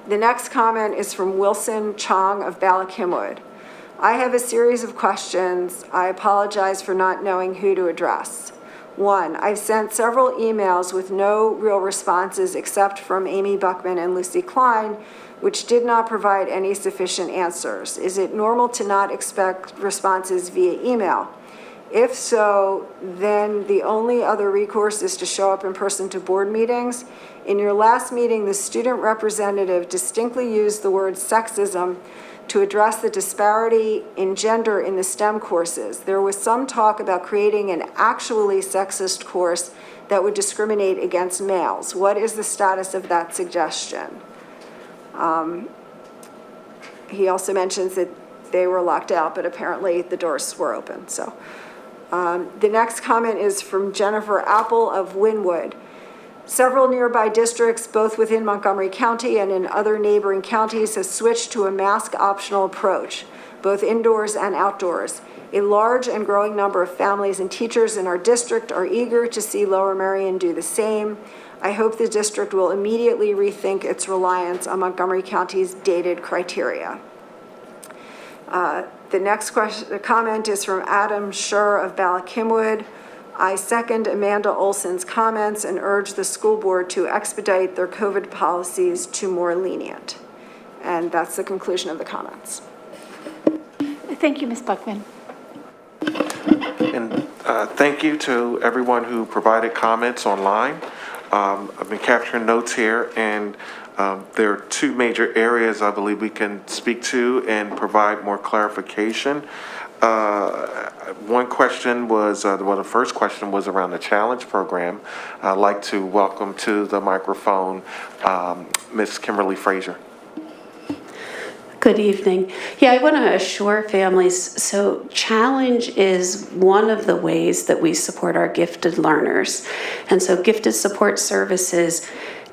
The next comment is from Wilson Chong of Ballackinwood. I have a series of questions. I apologize for not knowing who to address. 1, I've sent several emails with no real responses except from Amy Buckman and Lucy Klein, which did not provide any sufficient answers. Is it normal to not expect responses via email? If so, then the only other recourse is to show up in person to board meetings. In your last meeting, the student representative distinctly used the word sexism to address the disparity in gender in the STEM courses. There was some talk about creating an actually sexist course that would discriminate against males. What is the status of that suggestion? He also mentions that they were locked out, but apparently the doors were open. So the next comment is from Jennifer Apple of Wynwood. Several nearby districts, both within Montgomery County and in other neighboring counties, have switched to a mask-optional approach, both indoors and outdoors. A large and growing number of families and teachers in our district are eager to see Lower Merion do the same. I hope the district will immediately rethink its reliance on Montgomery County's dated criteria. The next comment is from Adam Schur of Ballackinwood. I second Amanda Olson's comments and urge the school board to expedite their COVID policies to more lenient. And that's the conclusion of the comments. Thank you, Ms. Buckman. And thank you to everyone who provided comments online. I've been capturing notes here, and there are 2 major areas I believe we can speak to and provide more clarification. One question was, the first question was around the challenge program. I'd like to welcome to the microphone Ms. Kimberly Frazier. Good evening. Yeah, I want to assure families, so Challenge is one of the ways that we support our gifted learners. And so gifted support services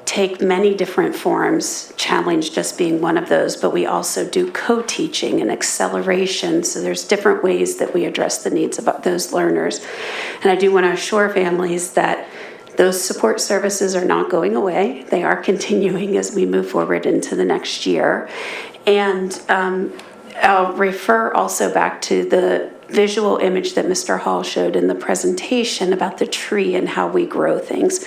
take many different forms, Challenge just being one of those, but we also do co-teaching and acceleration. So there's different ways that we address the needs of those learners. And I do want to assure families that those support services are not going away. They are continuing as we move forward into the next year. And I'll refer also back to the visual image that Mr. Hall showed in the presentation about the tree and how we grow things.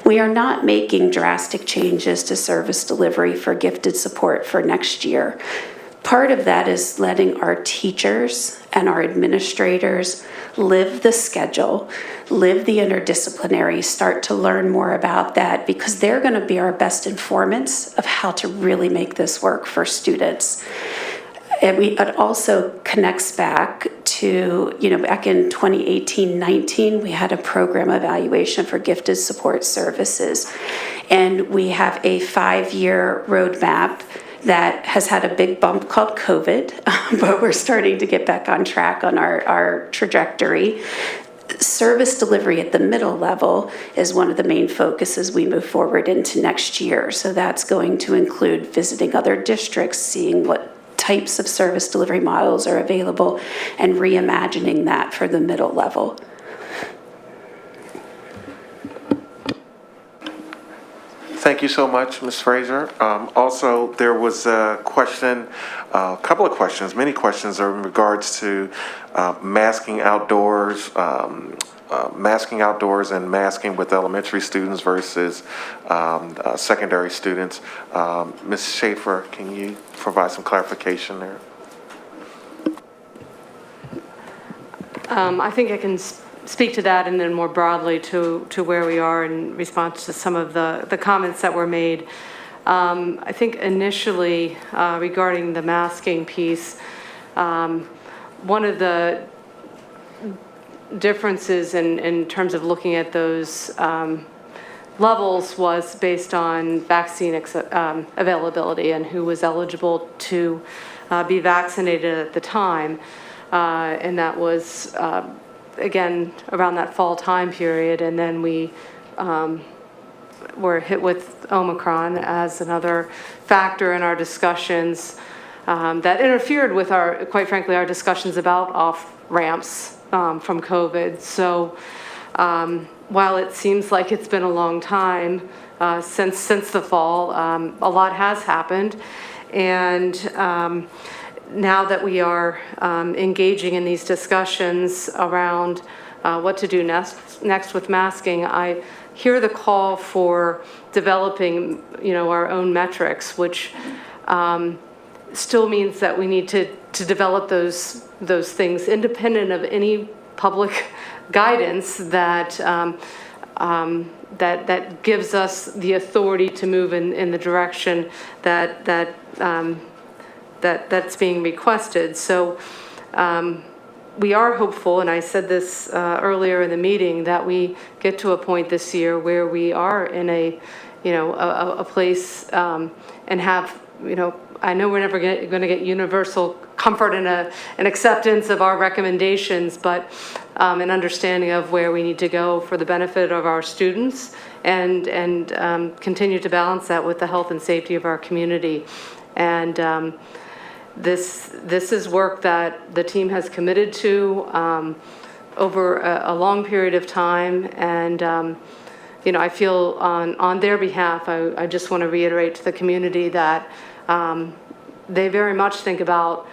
We are not making drastic changes to service delivery for gifted support for next year. Part of that is letting our teachers and our administrators live the schedule, live the interdisciplinary, start to learn more about that, because they're going to be our best informants of how to really make this work for students. And it also connects back to, back in 2018-19, we had a program evaluation for gifted support services. And we have a 5-year roadmap that has had a big bump called COVID, but we're starting to get back on track on our trajectory. Service delivery at the middle level is one of the main focuses we move forward into next year. So that's going to include visiting other districts, seeing what types of service delivery models are available, and reimagining that for the middle level. Thank you so much, Ms. Fraser. Also, there was a question, a couple of questions, many questions in regards to masking outdoors and masking with elementary students versus secondary students. Ms. Schaefer, can you provide some clarification there? I think I can speak to that, and then more broadly to where we are in response to some of the comments that were made. I think initially regarding the masking piece, one of the differences in terms of looking at those levels was based on vaccine availability and who was eligible to be vaccinated at the time. And that was, again, around that fall time period. And then we were hit with Omicron as another factor in our discussions. that interfered with our, quite frankly, our discussions about off-ramps from COVID. So while it seems like it's been a long time since the fall, a lot has happened. And now that we are engaging in these discussions around what to do next with masking, I hear the call for developing, our own metrics, which still means that we need to develop those things independent of any public guidance that that gives us the authority to move in the direction that's being requested. So we are hopeful, and I said this earlier in the meeting, that we get to a point this year where we are in a place and have, I know we're never going to get universal comfort and an acceptance of our recommendations, but an understanding of where we need to go for the benefit of our students, and continue to balance that with the health and safety of our community. And this is work that the team has committed to over a long period of time, and I feel on their behalf, I just want to reiterate to the community that they very much think about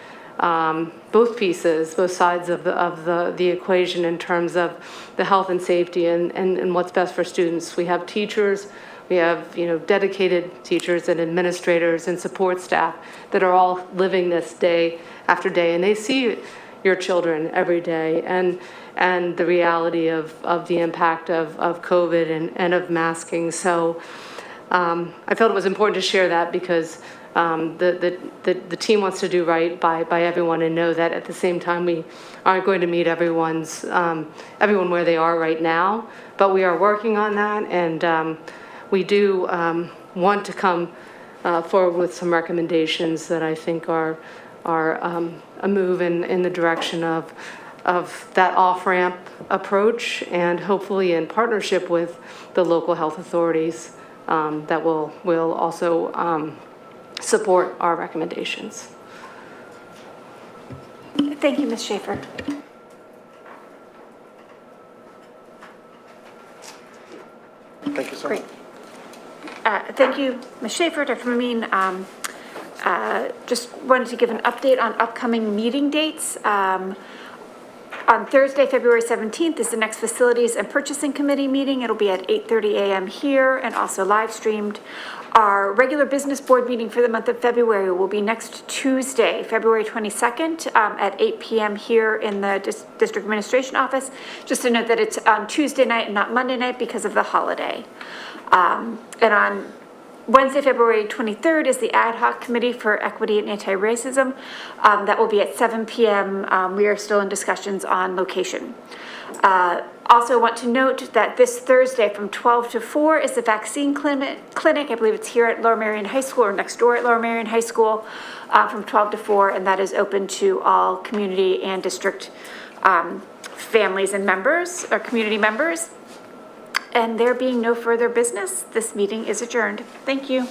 both pieces, both sides of the equation in terms of the health and safety and what's best for students. We have teachers, we have dedicated teachers and administrators and support staff that are all living this day after day, and they see your children every day and the reality of the impact of COVID and of masking. So I felt it was important to share that because the team wants to do right by everyone and know that at the same time we aren't going to meet everyone where they are right now, but we are working on that, and we do want to come forward with some recommendations that I think are a move in the direction of that off-ramp approach, and hopefully in partnership with the local health authorities that will also support our recommendations. Thank you, Ms. Schaefer. Thank you so much. Thank you, Ms. Schaefer. Dr. Mamine, just wanted to give an update on upcoming meeting dates. On Thursday, February 17th is the next Facilities and Purchasing Committee meeting. It'll be at 8:30 a.m. here and also live streamed. Our regular business board meeting for the month of February will be next Tuesday, February 22nd at 8 p.m. here in the District Administration Office. Just to note that it's on Tuesday night and not Monday night because of the holiday. And on Wednesday, February 23rd is the Ad Hoc Committee for Equity and Anti-Racism. That will be at 7 p.m. We are still in discussions on location. Also want to note that this Thursday from 12 to 4 is the vaccine clinic. I believe it's here at Lower Merion High School or next door at Lower Merion High School from 12 to 4, and that is open to all community and district families and members or community members. And there being no further business, this meeting is adjourned. Thank you.